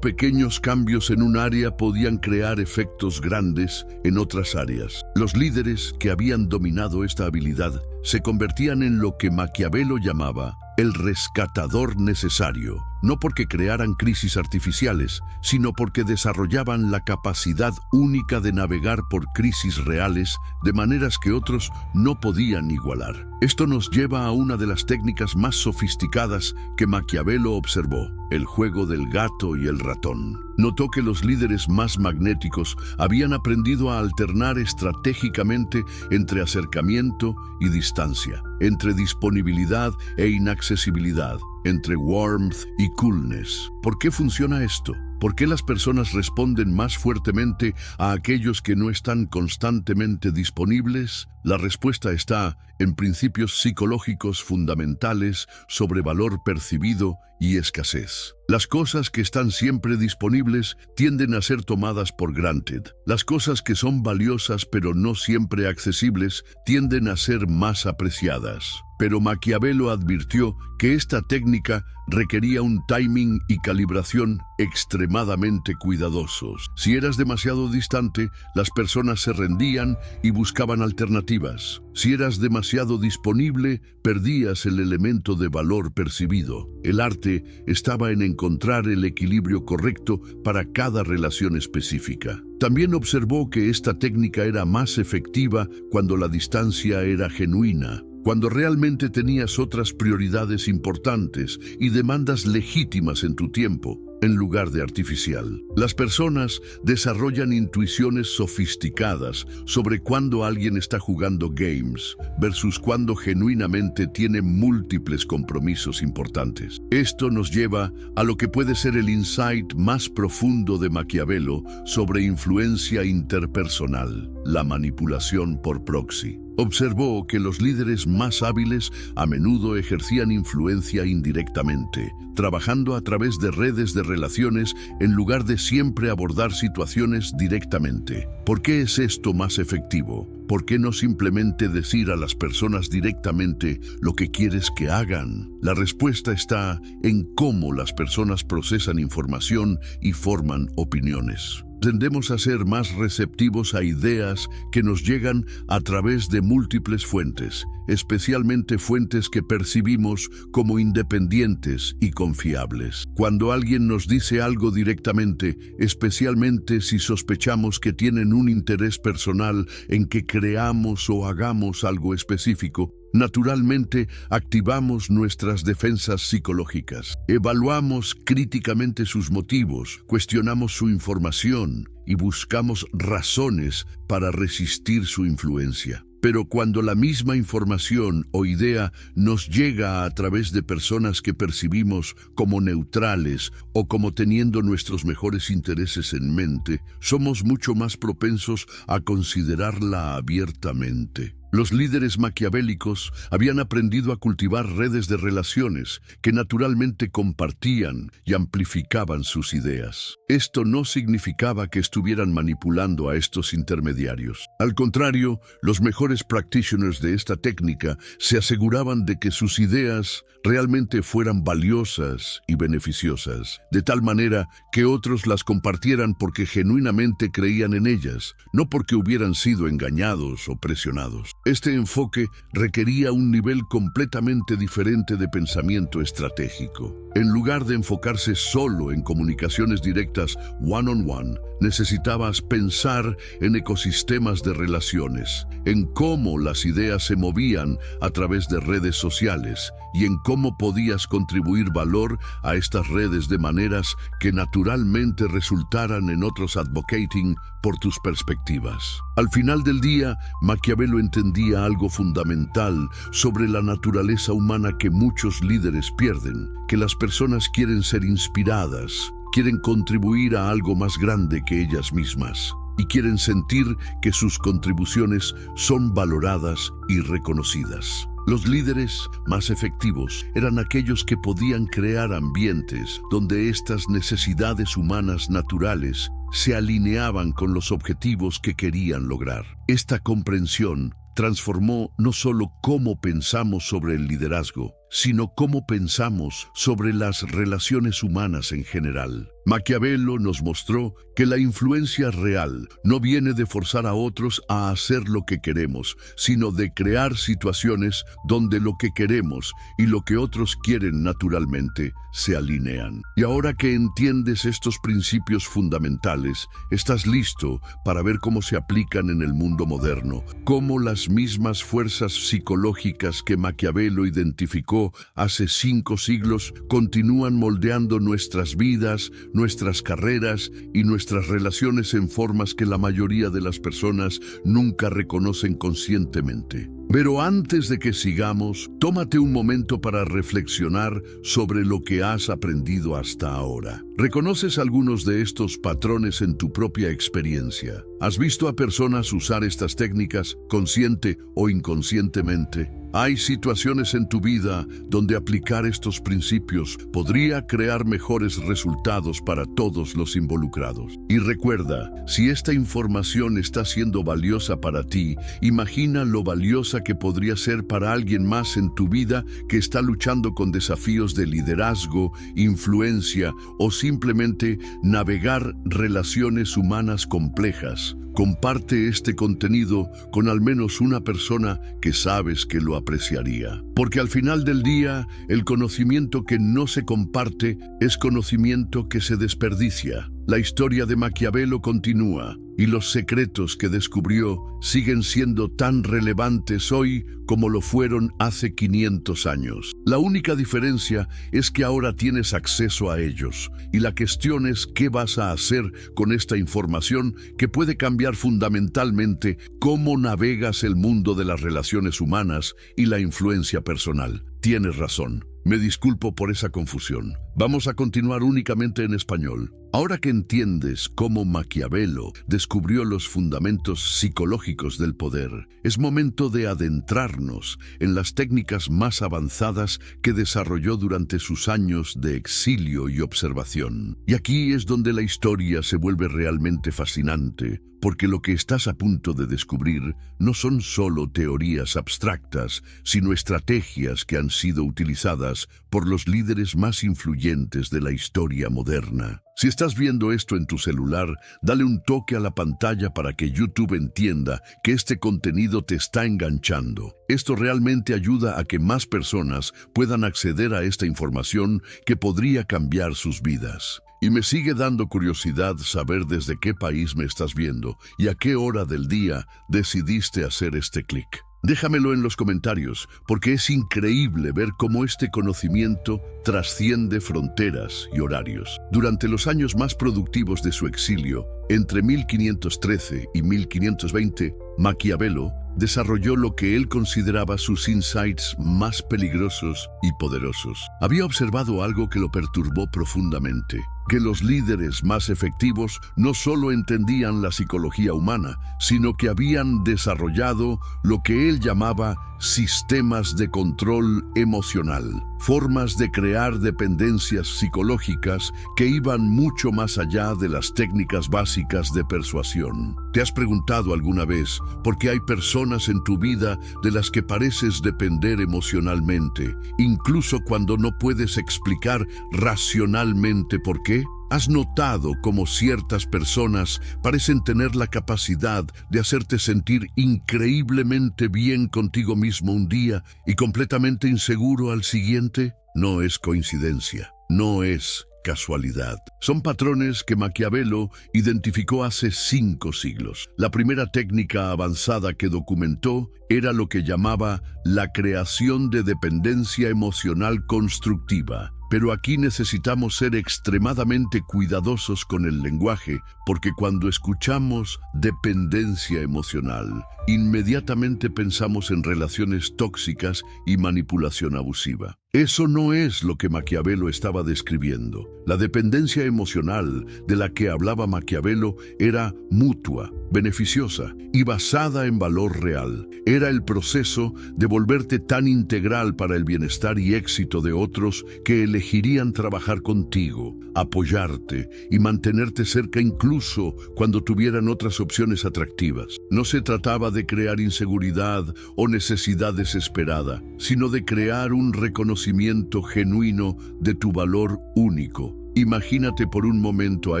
pequeños cambios en un área podían crear efectos grandes en otras áreas. Los líderes que habían dominado esta habilidad se convertían en lo que Maquiavelo llamaba el rescatador necesario, no porque crearan crisis artificiales, sino porque desarrollaban la capacidad única de navegar por crisis reales de maneras que otros no podían igualar. Esto nos lleva a una de las técnicas más sofisticadas que Maquiavelo observó: el juego del gato y el ratón. Notó que los líderes más magnéticos habían aprendido a alternar estratégicamente entre acercamiento y distancia, entre disponibilidad e inaccesibilidad, entre warmth y coolness. ¿Por qué funciona esto? ¿Por qué las personas responden más fuertemente a aquellos que no están constantemente disponibles? La respuesta está en principios psicológicos fundamentales sobre valor percibido y escasez. Las cosas que están siempre disponibles tienden a ser tomadas por granted. Las cosas que son valiosas pero no siempre accesibles tienden a ser más apreciadas. Pero Maquiavelo advirtió que esta técnica requería un timing y calibración extremadamente cuidadosos. Si eras demasiado distante, las personas se rendían y buscaban alternativas. Si eras demasiado disponible, perdías el elemento de valor percibido. El arte estaba en encontrar el equilibrio correcto para cada relación específica. También observó que esta técnica era más efectiva cuando la distancia era genuina, cuando realmente tenías otras prioridades importantes y demandas legítimas en tu tiempo, en lugar de artificial. Las personas desarrollan intuiciones sofisticadas sobre cuándo alguien está jugando games versus cuándo genuinamente tiene múltiples compromisos importantes. Esto nos lleva a lo que puede ser el insight más profundo de Maquiavelo sobre influencia interpersonal: la manipulación por proxy. Observó que los líderes más hábiles a menudo ejercían influencia indirectamente, trabajando a través de redes de relaciones en lugar de siempre abordar situaciones directamente. ¿Por qué es esto más efectivo? ¿Por qué no simplemente decir a las personas directamente lo que quieres que hagan? La respuesta está en cómo las personas procesan información y forman opiniones. Tendemos a ser más receptivos a ideas que nos llegan a través de múltiples fuentes, especialmente fuentes que percibimos como independientes y confiables. Cuando alguien nos dice algo directamente, especialmente si sospechamos que tienen un interés personal en que creamos o hagamos algo específico, naturalmente activamos nuestras defensas psicológicas. Evaluamos críticamente sus motivos, cuestionamos su información y buscamos razones para resistir su influencia. Pero cuando la misma información o idea nos llega a través de personas que percibimos como neutrales o como teniendo nuestros mejores intereses en mente, somos mucho más propensos a considerarla abiertamente. Los líderes maquiavélicos habían aprendido a cultivar redes de relaciones que naturalmente compartían y amplificaban sus ideas. Esto no significaba que estuvieran manipulando a estos intermediarios. Al contrario, los mejores practitioners de esta técnica se aseguraban de que sus ideas realmente fueran valiosas y beneficiosas, de tal manera que otros las compartieran porque genuinamente creían en ellas, no porque hubieran sido engañados o presionados. Este enfoque requería un nivel completamente diferente de pensamiento estratégico. En lugar de enfocarse solo en comunicaciones directas one-on-one, necesitabas pensar en ecosistemas de relaciones, en cómo las ideas se movían a través de redes sociales y en cómo podías contribuir valor a estas redes de maneras que naturalmente resultaran en otros advocating por tus perspectivas. Al final del día, Maquiavelo entendía algo fundamental sobre la naturaleza humana que muchos líderes pierden, que las personas quieren ser inspiradas, quieren contribuir a algo más grande que ellas mismas y quieren sentir que sus contribuciones son valoradas y reconocidas. Los líderes más efectivos eran aquellos que podían crear ambientes donde estas necesidades humanas naturales se alineaban con los objetivos que querían lograr. Esta comprensión transformó no solo cómo pensamos sobre el liderazgo, sino cómo pensamos sobre las relaciones humanas en general. Maquiavelo nos mostró que la influencia real no viene de forzar a otros a hacer lo que queremos, sino de crear situaciones donde lo que queremos y lo que otros quieren naturalmente se alinean. Y ahora que entiendes estos principios fundamentales, estás listo para ver cómo se aplican en el mundo moderno, cómo las mismas fuerzas psicológicas que Maquiavelo identificó hace 5 siglos continúan moldeando nuestras vidas, nuestras carreras y nuestras relaciones en formas que la mayoría de las personas nunca reconocen conscientemente. Pero antes de que sigamos, tómate un momento para reflexionar sobre lo que has aprendido hasta ahora. ¿Reconoces algunos de estos patrones en tu propia experiencia? ¿Has visto a personas usar estas técnicas consciente o inconscientemente? Hay situaciones en tu vida donde aplicar estos principios podría crear mejores resultados para todos los involucrados. Y recuerda, si esta información está siendo valiosa para ti, imagina lo valiosa que podría ser para alguien más en tu vida que está luchando con desafíos de liderazgo, influencia o simplemente navegar relaciones humanas complejas. Comparte este contenido con al menos una persona que sabes que lo apreciaría. Porque al final del día, el conocimiento que no se comparte es conocimiento que se desperdicia. La historia de Maquiavelo continúa y los secretos que descubrió siguen siendo tan relevantes hoy como lo fueron hace 500 años. La única diferencia es que ahora tienes acceso a ellos y la cuestión es qué vas a hacer con esta información que puede cambiar fundamentalmente cómo navegas el mundo de las relaciones humanas y la influencia personal. Tienes razón. Me disculpo por esa confusión. Vamos a continuar únicamente en español. Ahora que entiendes cómo Maquiavelo descubrió los fundamentos psicológicos del poder, es momento de adentrarnos en las técnicas más avanzadas que desarrolló durante sus años de exilio y observación. Y aquí es donde la historia se vuelve realmente fascinante, porque lo que estás a punto de descubrir no son solo teorías abstractas, sino estrategias que han sido utilizadas por los líderes más influyentes de la historia moderna. Si estás viendo esto en tu celular, dale un toque a la pantalla para que YouTube entienda que este contenido te está enganchando. Esto realmente ayuda a que más personas puedan acceder a esta información que podría cambiar sus vidas. Y me sigue dando curiosidad saber desde qué país me estás viendo y a qué hora del día decidiste hacer este clic. Déjamelo en los comentarios, porque es increíble ver cómo este conocimiento trasciende fronteras y horarios. Durante los años más productivos de su exilio, entre 1513 y 1520, Maquiavelo desarrolló lo que él consideraba sus insights más peligrosos y poderosos. Había observado algo que lo perturbó profundamente, que los líderes más efectivos no solo entendían la psicología humana, sino que habían desarrollado lo que él llamaba sistemas de control emocional, formas de crear dependencias psicológicas que iban mucho más allá de las técnicas básicas de persuasión. ¿Te has preguntado alguna vez por qué hay personas en tu vida de las que pareces depender emocionalmente, incluso cuando no puedes explicar racionalmente por qué? ¿Has notado cómo ciertas personas parecen tener la capacidad de hacerte sentir increíblemente bien contigo mismo un día y completamente inseguro al siguiente? No es coincidencia, no es casualidad. Son patrones que Maquiavelo identificó hace 5 siglos. La primera técnica avanzada que documentó era lo que llamaba la creación de dependencia emocional constructiva. Pero aquí necesitamos ser extremadamente cuidadosos con el lenguaje, porque cuando escuchamos dependencia emocional, inmediatamente pensamos en relaciones tóxicas y manipulación abusiva. Eso no es lo que Maquiavelo estaba describiendo. La dependencia emocional de la que hablaba Maquiavelo era mutua, beneficiosa y basada en valor real. Era el proceso de volverte tan integral para el bienestar y éxito de otros que elegirían trabajar contigo, apoyarte y mantenerte cerca incluso cuando tuvieran otras opciones atractivas. No se trataba de crear inseguridad o necesidad desesperada, sino de crear un reconocimiento genuino de tu valor único. Imagínate por un momento a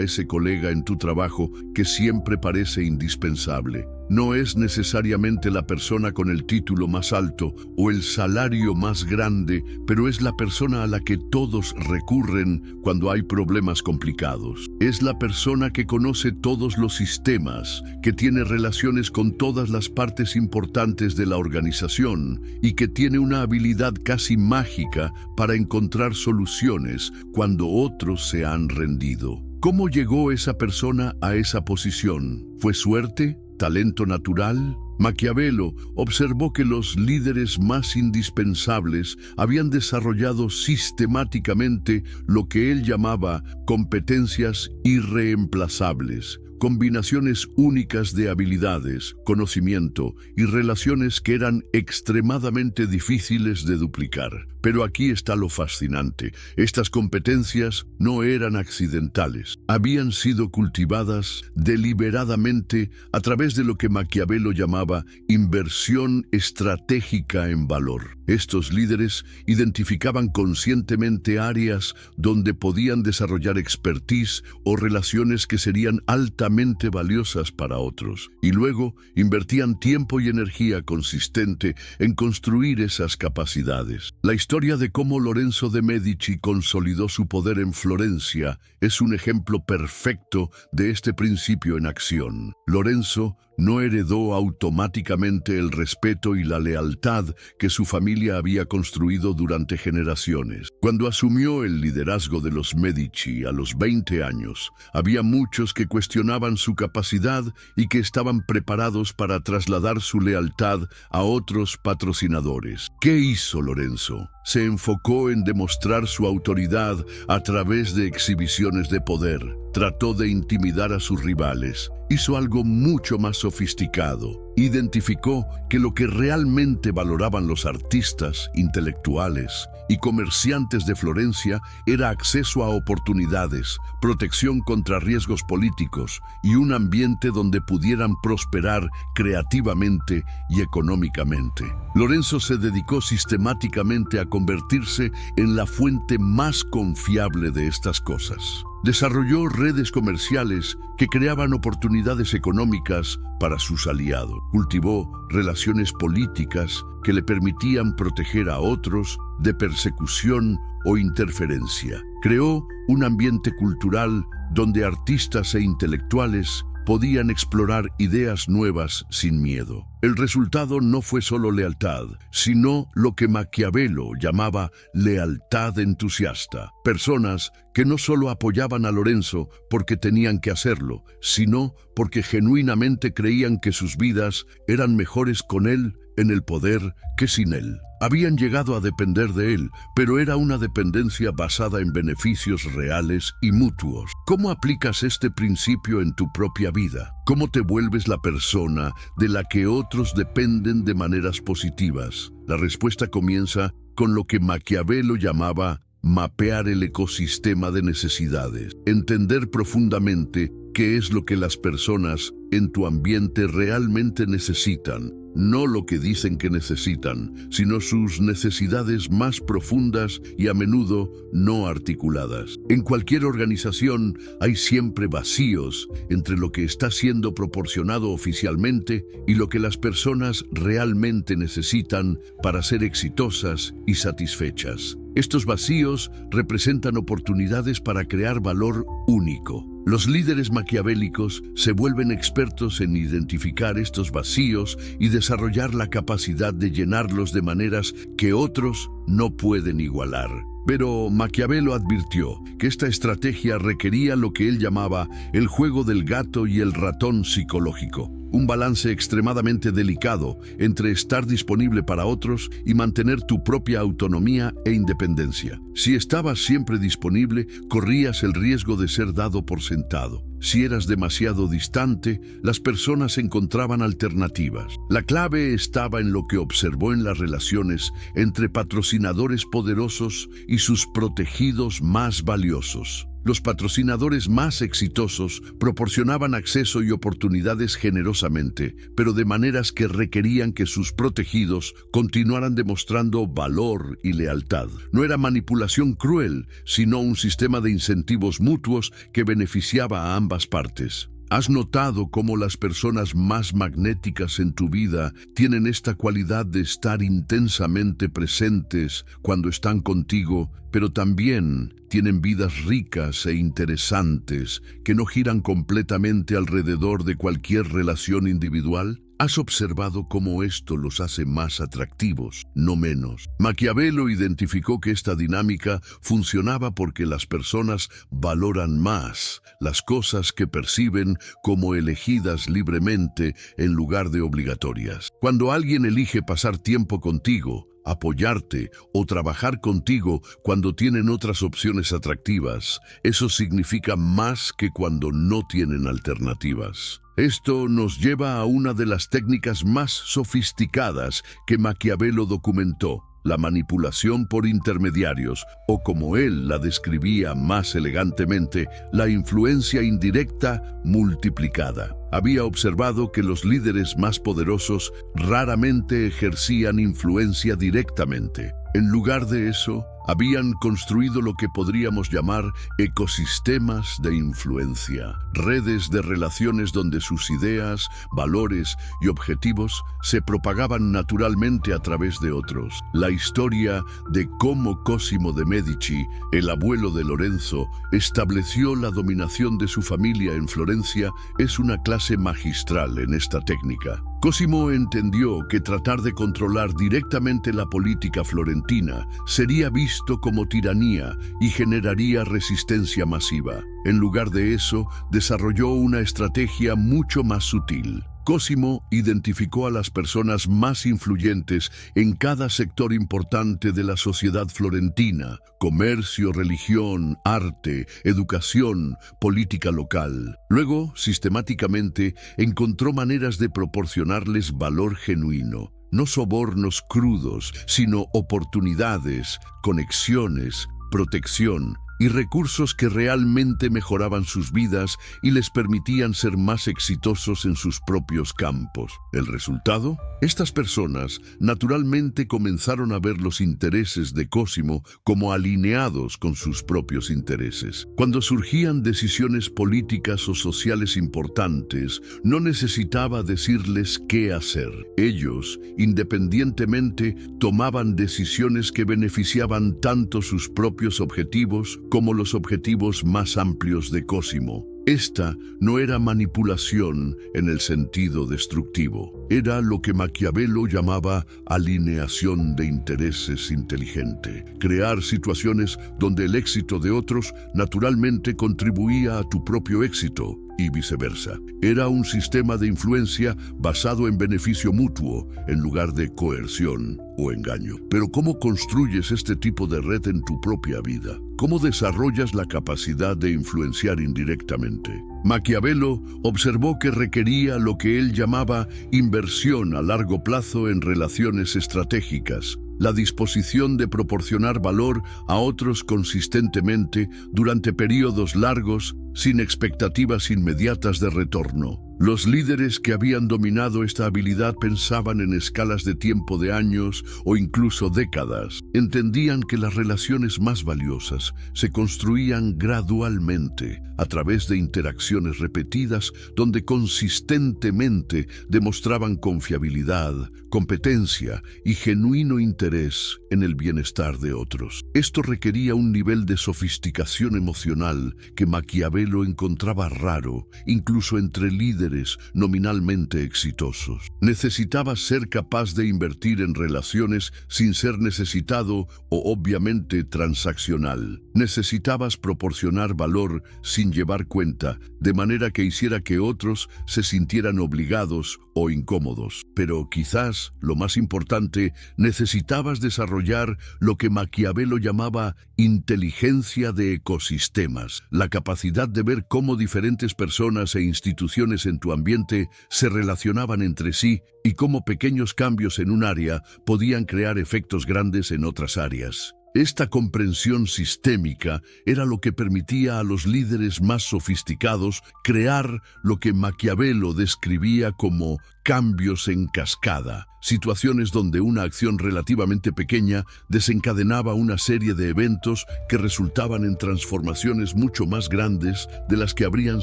ese colega en tu trabajo que siempre parece indispensable. No es necesariamente la persona con el título más alto o el salario más grande, pero es la persona a la que todos recurren cuando hay problemas complicados. Es la persona que conoce todos los sistemas, que tiene relaciones con todas las partes importantes de la organización y que tiene una habilidad casi mágica para encontrar soluciones cuando otros se han rendido. ¿Cómo llegó esa persona a esa posición? ¿Fue suerte? ¿Talento natural? Maquiavelo observó que los líderes más indispensables habían desarrollado sistemáticamente lo que él llamaba competencias irreemplazables, combinaciones únicas de habilidades, conocimiento y relaciones que eran extremadamente difíciles de duplicar. Pero aquí está lo fascinante. Estas competencias no eran accidentales. Habían sido cultivadas deliberadamente a través de lo que Maquiavelo llamaba inversión estratégica en valor. Estos líderes identificaban conscientemente áreas donde podían desarrollar expertise o relaciones que serían altamente valiosas para otros, y luego invertían tiempo y energía consistente en construir esas capacidades. La historia de cómo Lorenzo de Medici consolidó su poder en Florencia es un ejemplo perfecto de este principio en acción. Lorenzo no heredó automáticamente el respeto y la lealtad que su familia había construido durante generaciones. Cuando asumió el liderazgo de los Medici a los 20 años, había muchos que cuestionaban su capacidad y que estaban preparados para trasladar su lealtad a otros patrocinadores. ¿Qué hizo Lorenzo? Se enfocó en demostrar su autoridad a través de exhibiciones de poder. Trató de intimidar a sus rivales. Hizo algo mucho más sofisticado. Identificó que lo que realmente valoraban los artistas, intelectuales y comerciantes de Florencia era acceso a oportunidades, protección contra riesgos políticos y un ambiente donde pudieran prosperar creativamente y económicamente. Lorenzo se dedicó sistemáticamente a convertirse en la fuente más confiable de estas cosas. Desarrolló redes comerciales que creaban oportunidades económicas para sus aliados. Cultivó relaciones políticas que le permitían proteger a otros de persecución o interferencia. Creó un ambiente cultural donde artistas e intelectuales podían explorar ideas nuevas sin miedo. El resultado no fue solo lealtad, sino lo que Maquiavelo llamaba lealtad entusiasta. Personas que no solo apoyaban a Lorenzo porque tenían que hacerlo, sino porque genuinamente creían que sus vidas eran mejores con él en el poder que sin él. Habían llegado a depender de él, pero era una dependencia basada en beneficios reales y mutuos. ¿Cómo aplicas este principio en tu propia vida? ¿Cómo te vuelves la persona de la que otros dependen de maneras positivas? La respuesta comienza con lo que Maquiavelo llamaba mapear el ecosistema de necesidades. Entender profundamente qué es lo que las personas en tu ambiente realmente necesitan. No lo que dicen que necesitan, sino sus necesidades más profundas y a menudo no articuladas. En cualquier organización hay siempre vacíos entre lo que está siendo proporcionado oficialmente y lo que las personas realmente necesitan para ser exitosas y satisfechas. Estos vacíos representan oportunidades para crear valor único. Los líderes maquiavélicos se vuelven expertos en identificar estos vacíos y desarrollar la capacidad de llenarlos de maneras que otros no pueden igualar. Pero Maquiavelo advirtió que esta estrategia requería lo que él llamaba el juego del gato y el ratón psicológico, un balance extremadamente delicado entre estar disponible para otros y mantener tu propia autonomía e independencia. Si estabas siempre disponible, corrías el riesgo de ser dado por sentado. Si eras demasiado distante, las personas encontraban alternativas. La clave estaba en lo que observó en las relaciones entre patrocinadores poderosos y sus protegidos más valiosos. Los patrocinadores más exitosos proporcionaban acceso y oportunidades generosamente, pero de maneras que requerían que sus protegidos continuaran demostrando valor y lealtad. No era manipulación cruel, sino un sistema de incentivos mutuos que beneficiaba a ambas partes. ¿Has notado cómo las personas más magnéticas en tu vida tienen esta cualidad de estar intensamente presentes cuando están contigo, pero también tienen vidas ricas e interesantes que no giran completamente alrededor de cualquier relación individual? ¿Has observado cómo esto los hace más atractivos, no menos? Maquiavelo identificó que esta dinámica funcionaba porque las personas valoran más las cosas que perciben como elegidas libremente en lugar de obligatorias. Cuando alguien elige pasar tiempo contigo, apoyarte o trabajar contigo cuando tienen otras opciones atractivas, eso significa más que cuando no tienen alternativas. Esto nos lleva a una de las técnicas más sofisticadas que Maquiavelo documentó: la manipulación por intermediarios, o como él la describía más elegantemente, la influencia indirecta multiplicada. Había observado que los líderes más poderosos raramente ejercían influencia directamente. En lugar de eso, habían construido lo que podríamos llamar ecosistemas de influencia, redes de relaciones donde sus ideas, valores y objetivos se propagaban naturalmente a través de otros. La historia de cómo Cosimo de Medici, el abuelo de Lorenzo, estableció la dominación de su familia en Florencia es una clase magistral en esta técnica. Cosimo entendió que tratar de controlar directamente la política florentina sería visto como tiranía y generaría resistencia masiva. En lugar de eso, desarrolló una estrategia mucho más sutil. Cosimo identificó a las personas más influyentes en cada sector importante de la sociedad florentina: comercio, religión, arte, educación, política local. Luego, sistemáticamente, encontró maneras de proporcionarles valor genuino. No sobornos crudos, sino oportunidades, conexiones, protección y recursos que realmente mejoraban sus vidas y les permitían ser más exitosos en sus propios campos. ¿El resultado? Estas personas naturalmente comenzaron a ver los intereses de Cosimo como alineados con sus propios intereses. Cuando surgían decisiones políticas o sociales importantes, no necesitaba decirles qué hacer. Ellos, independientemente, tomaban decisiones que beneficiaban tanto sus propios objetivos como los objetivos más amplios de Cosimo. Esta no era manipulación en el sentido destructivo, era lo que Maquiavelo llamaba alineación de intereses inteligente. Crear situaciones donde el éxito de otros naturalmente contribuía a tu propio éxito y viceversa. Era un sistema de influencia basado en beneficio mutuo en lugar de coerción o engaño. Pero ¿cómo construyes este tipo de red en tu propia vida? ¿Cómo desarrollas la capacidad de influenciar indirectamente? Maquiavelo observó que requería lo que él llamaba inversión a largo plazo en relaciones estratégicas, la disposición de proporcionar valor a otros consistentemente durante periodos largos sin expectativas inmediatas de retorno. Los líderes que habían dominado esta habilidad pensaban en escalas de tiempo de años o incluso décadas. Entendían que las relaciones más valiosas se construían gradualmente a través de interacciones repetidas donde consistentemente demostraban confiabilidad, competencia y genuino interés en el bienestar de otros. Esto requería un nivel de sofisticación emocional que Maquiavelo encontraba raro, incluso entre líderes nominalmente exitosos. Necesitabas ser capaz de invertir en relaciones sin ser necesitado o obviamente transaccional. Necesitabas proporcionar valor sin llevar cuenta, de manera que hiciera que otros se sintieran obligados o incómodos. Pero quizás, lo más importante, necesitabas desarrollar lo que Maquiavelo llamaba inteligencia de ecosistemas, la capacidad de ver cómo diferentes personas e instituciones en tu ambiente se relacionaban entre sí y cómo pequeños cambios en un área podían crear efectos grandes en otras áreas. Esta comprensión sistémica era lo que permitía a los líderes más sofisticados crear lo que Maquiavelo describía como cambios en cascada, situaciones donde una acción relativamente pequeña desencadenaba una serie de eventos que resultaban en transformaciones mucho más grandes de las que habrían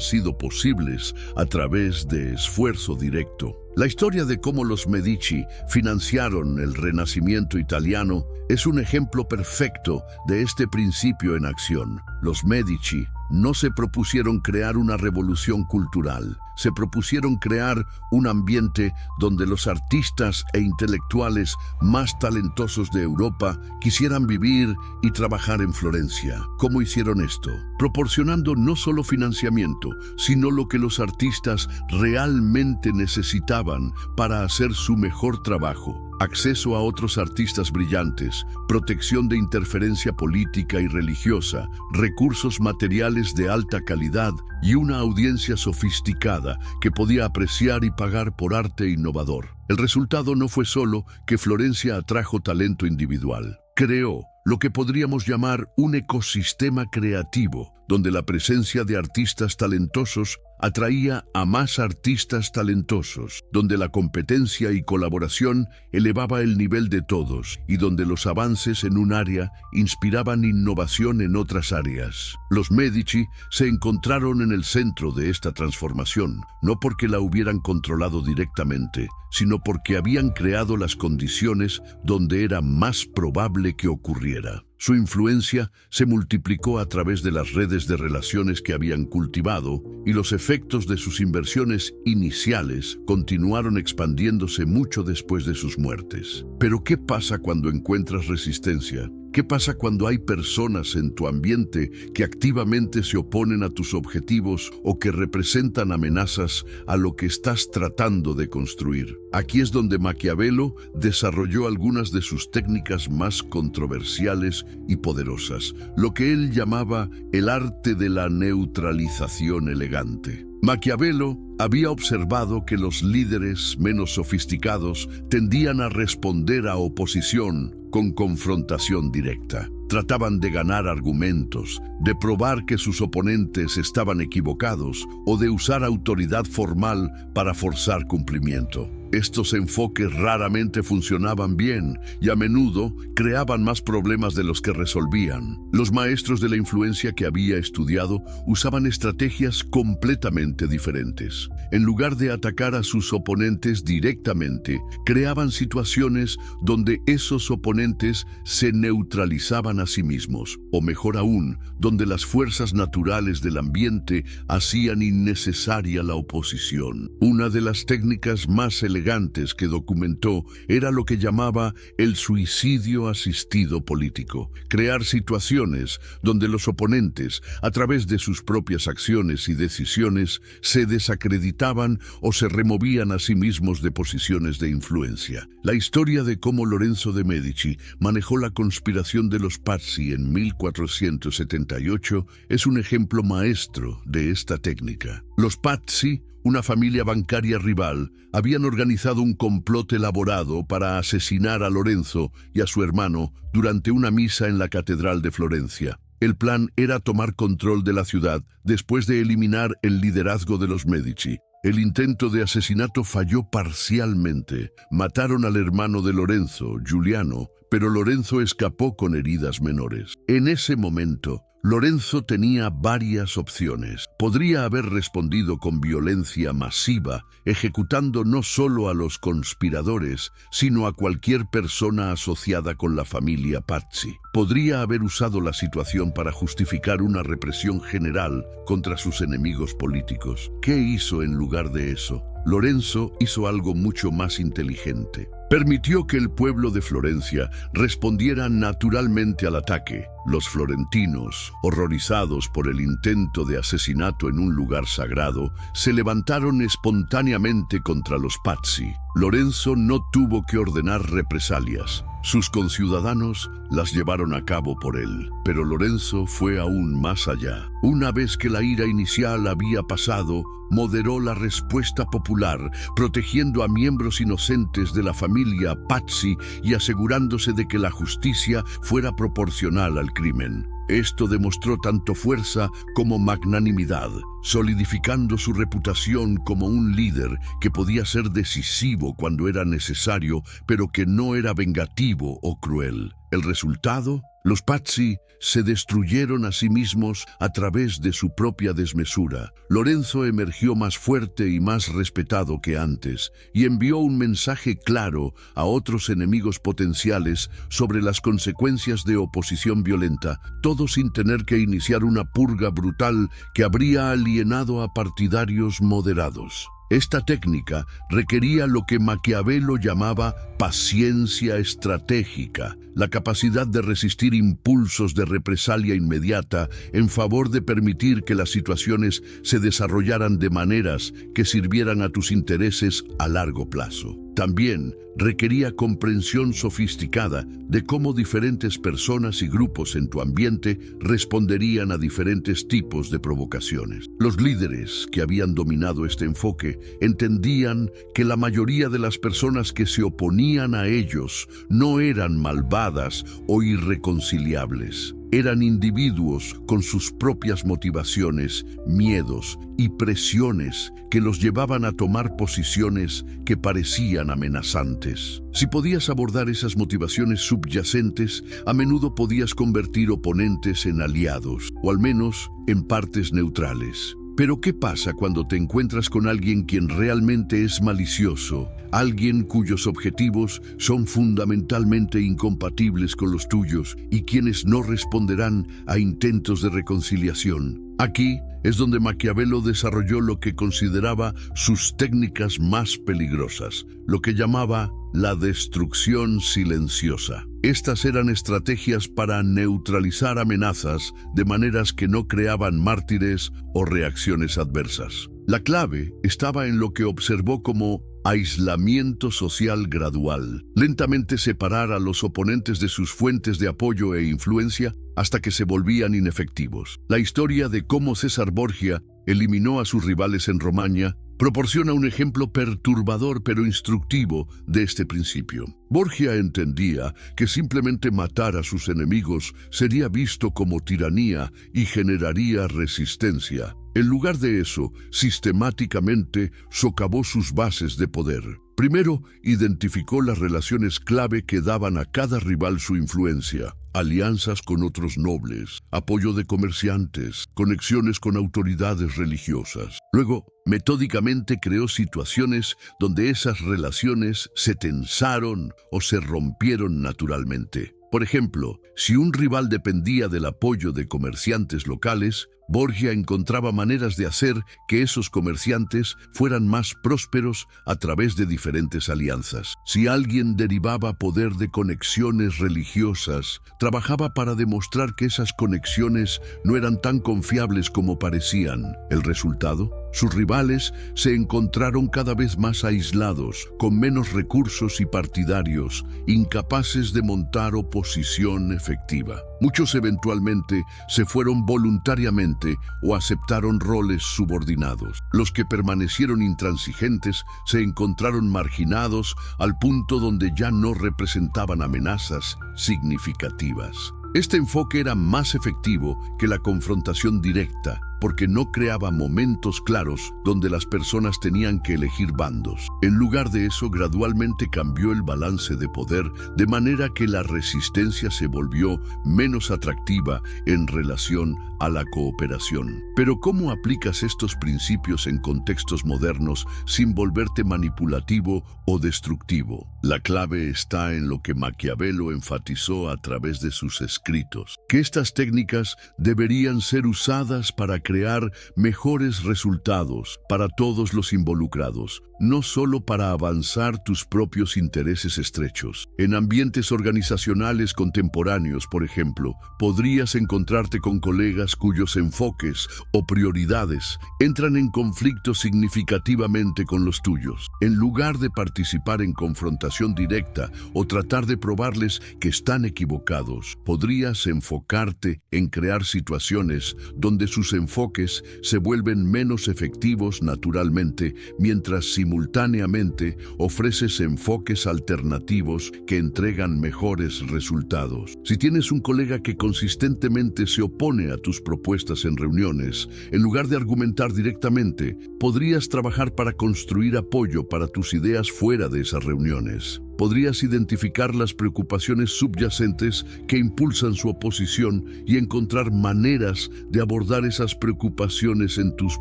sido posibles a través de esfuerzo directo. La historia de cómo los Medici financiaron el Renacimiento italiano es un ejemplo perfecto de este principio en acción. Los Medici no se propusieron crear una revolución cultural, se propusieron crear un ambiente donde los artistas e intelectuales más talentosos de Europa quisieran vivir y trabajar en Florencia. ¿Cómo hicieron esto? Proporcionando no solo financiamiento, sino lo que los artistas realmente necesitaban para hacer su mejor trabajo: acceso a otros artistas brillantes, protección de interferencia política y religiosa, recursos materiales de alta calidad y una audiencia sofisticada que podía apreciar y pagar por arte innovador. El resultado no fue solo que Florencia atrajo talento individual. Creó lo que podríamos llamar un ecosistema creativo, donde la presencia de artistas talentosos atraía a más artistas talentosos, donde la competencia y colaboración elevaba el nivel de todos y donde los avances en un área inspiraban innovación en otras áreas. Los Medici se encontraron en el centro de esta transformación, no porque la hubieran controlado directamente, sino porque habían creado las condiciones donde era más probable que ocurriera. Su influencia se multiplicó a través de las redes de relaciones que habían cultivado y los efectos de sus inversiones iniciales continuaron expandiéndose mucho después de sus muertes. Pero ¿qué pasa cuando encuentras resistencia? ¿Qué pasa cuando hay personas en tu ambiente que activamente se oponen a tus objetivos o que representan amenazas a lo que estás tratando de construir? Aquí es donde Maquiavelo desarrolló algunas de sus técnicas más controversiales y poderosas, lo que él llamaba el arte de la neutralización elegante. Maquiavelo había observado que los líderes menos sofisticados tendían a responder a oposición con confrontación directa. Trataban de ganar argumentos, de probar que sus oponentes estaban equivocados o de usar autoridad formal para forzar cumplimiento. Estos enfoques raramente funcionaban bien y a menudo creaban más problemas de los que resolvían. Los maestros de la influencia que había estudiado usaban estrategias completamente diferentes. En lugar de atacar a sus oponentes directamente, creaban situaciones donde esos oponentes se neutralizaban a sí mismos, o mejor aún, donde las fuerzas naturales del ambiente hacían innecesaria la oposición. Una de las técnicas más elegantes que documentó era lo que llamaba el suicidio asistido político. Crear situaciones donde los oponentes, a través de sus propias acciones y decisiones, se desacreditaban o se removían a sí mismos de posiciones de influencia. La historia de cómo Lorenzo de Medici manejó la conspiración de los Pazzi en 1478 es un ejemplo maestro de esta técnica. Los Pazzi, una familia bancaria rival, habían organizado un complot elaborado para asesinar a Lorenzo y a su hermano durante una misa en la Catedral de Florencia. El plan era tomar control de la ciudad después de eliminar el liderazgo de los Medici. El intento de asesinato falló parcialmente. Mataron al hermano de Lorenzo, Giuliano, pero Lorenzo escapó con heridas menores. En ese momento, Lorenzo tenía varias opciones. Podría haber respondido con violencia masiva, ejecutando no solo a los conspiradores, sino a cualquier persona asociada con la familia Pazzi. Podría haber usado la situación para justificar una represión general contra sus enemigos políticos. ¿Qué hizo en lugar de eso? Lorenzo hizo algo mucho más inteligente. Permitió que el pueblo de Florencia respondiera naturalmente al ataque. Los florentinos, horrorizados por el intento de asesinato en un lugar sagrado, se levantaron espontáneamente contra los Pazzi. Lorenzo no tuvo que ordenar represalias. Sus conciudadanos las llevaron a cabo por él, pero Lorenzo fue aún más allá. Una vez que la ira inicial había pasado, moderó la respuesta popular, protegiendo a miembros inocentes de la familia Pazzi y asegurándose de que la justicia fuera proporcional al crimen. Esto demostró tanto fuerza como magnanimidad, solidificando su reputación como un líder que podía ser decisivo cuando era necesario, pero que no era vengativo o cruel. El resultado: los Pazzi se destruyeron a sí mismos a través de su propia desmesura. Lorenzo emergió más fuerte y más respetado que antes y envió un mensaje claro a otros enemigos potenciales sobre las consecuencias de oposición violenta, todo sin tener que iniciar una purga brutal que habría alienado a partidarios moderados. Esta técnica requería lo que Maquiavelo llamaba paciencia estratégica, la capacidad de resistir impulsos de represalia inmediata en favor de permitir que las situaciones se desarrollaran de maneras que sirvieran a tus intereses a largo plazo. También requería comprensión sofisticada de cómo diferentes personas y grupos en tu ambiente responderían a diferentes tipos de provocaciones. Los líderes que habían dominado este enfoque entendían que la mayoría de las personas que se oponían a ellos no eran malvadas o irreconciliables. Eran individuos con sus propias motivaciones, miedos y presiones que los llevaban a tomar posiciones que parecían amenazantes. Si podías abordar esas motivaciones subyacentes, a menudo podías convertir oponentes en aliados, o al menos en partes neutrales. Pero ¿qué pasa cuando te encuentras con alguien quien realmente es malicioso? Alguien cuyos objetivos son fundamentalmente incompatibles con los tuyos y quienes no responderán a intentos de reconciliación. Aquí es donde Maquiavelo desarrolló lo que consideraba sus técnicas más peligrosas, lo que llamaba la destrucción silenciosa. Estas eran estrategias para neutralizar amenazas de maneras que no creaban mártires o reacciones adversas. La clave estaba en lo que observó como aislamiento social gradual, lentamente separar a los oponentes de sus fuentes de apoyo e influencia hasta que se volvían inefectivos. La historia de cómo César Borgia eliminó a sus rivales en Romaña proporciona un ejemplo perturbador pero instructivo de este principio. Borgia entendía que simplemente matar a sus enemigos sería visto como tiranía y generaría resistencia. En lugar de eso, sistemáticamente socavó sus bases de poder. Primero, identificó las relaciones clave que daban a cada rival su influencia: alianzas con otros nobles, apoyo de comerciantes, conexiones con autoridades religiosas. Luego, metódicamente creó situaciones donde esas relaciones se tensaron o se rompieron naturalmente. Por ejemplo, si un rival dependía del apoyo de comerciantes locales, Borgia encontraba maneras de hacer que esos comerciantes fueran más prósperos a través de diferentes alianzas. Si alguien derivaba poder de conexiones religiosas, trabajaba para demostrar que esas conexiones no eran tan confiables como parecían. ¿El resultado? Sus rivales se encontraron cada vez más aislados, con menos recursos y partidarios, incapaces de montar oposición efectiva. Muchos eventualmente se fueron voluntariamente o aceptaron roles subordinados. Los que permanecieron intransigentes se encontraron marginados al punto donde ya no representaban amenazas significativas. Este enfoque era más efectivo que la confrontación directa, porque no creaba momentos claros donde las personas tenían que elegir bandos. En lugar de eso, gradualmente cambió el balance de poder, de manera que la resistencia se volvió menos atractiva en relación a la cooperación. Pero ¿cómo aplicas estos principios en contextos modernos sin volverte manipulativo o destructivo? La clave está en lo que Maquiavelo enfatizó a través de sus escritos: que estas técnicas deberían ser usadas para crear mejores resultados para todos los involucrados, no solo para avanzar tus propios intereses estrechos. En ambientes organizacionales contemporáneos, por ejemplo, podrías encontrarte con colegas cuyos enfoques o prioridades entran en conflicto significativamente con los tuyos. En lugar de participar en confrontación directa o tratar de probarles que están equivocados, podrías enfocarte en crear situaciones donde sus enfoques se vuelven menos efectivos naturalmente, mientras simultáneamente ofreces enfoques alternativos que entregan mejores resultados. Si tienes un colega que consistentemente se opone a tus propuestas en reuniones, en lugar de argumentar directamente, podrías trabajar para construir apoyo para tus ideas fuera de esas reuniones. Podrías identificar las preocupaciones subyacentes que impulsan su oposición y encontrar maneras de abordar esas preocupaciones en tus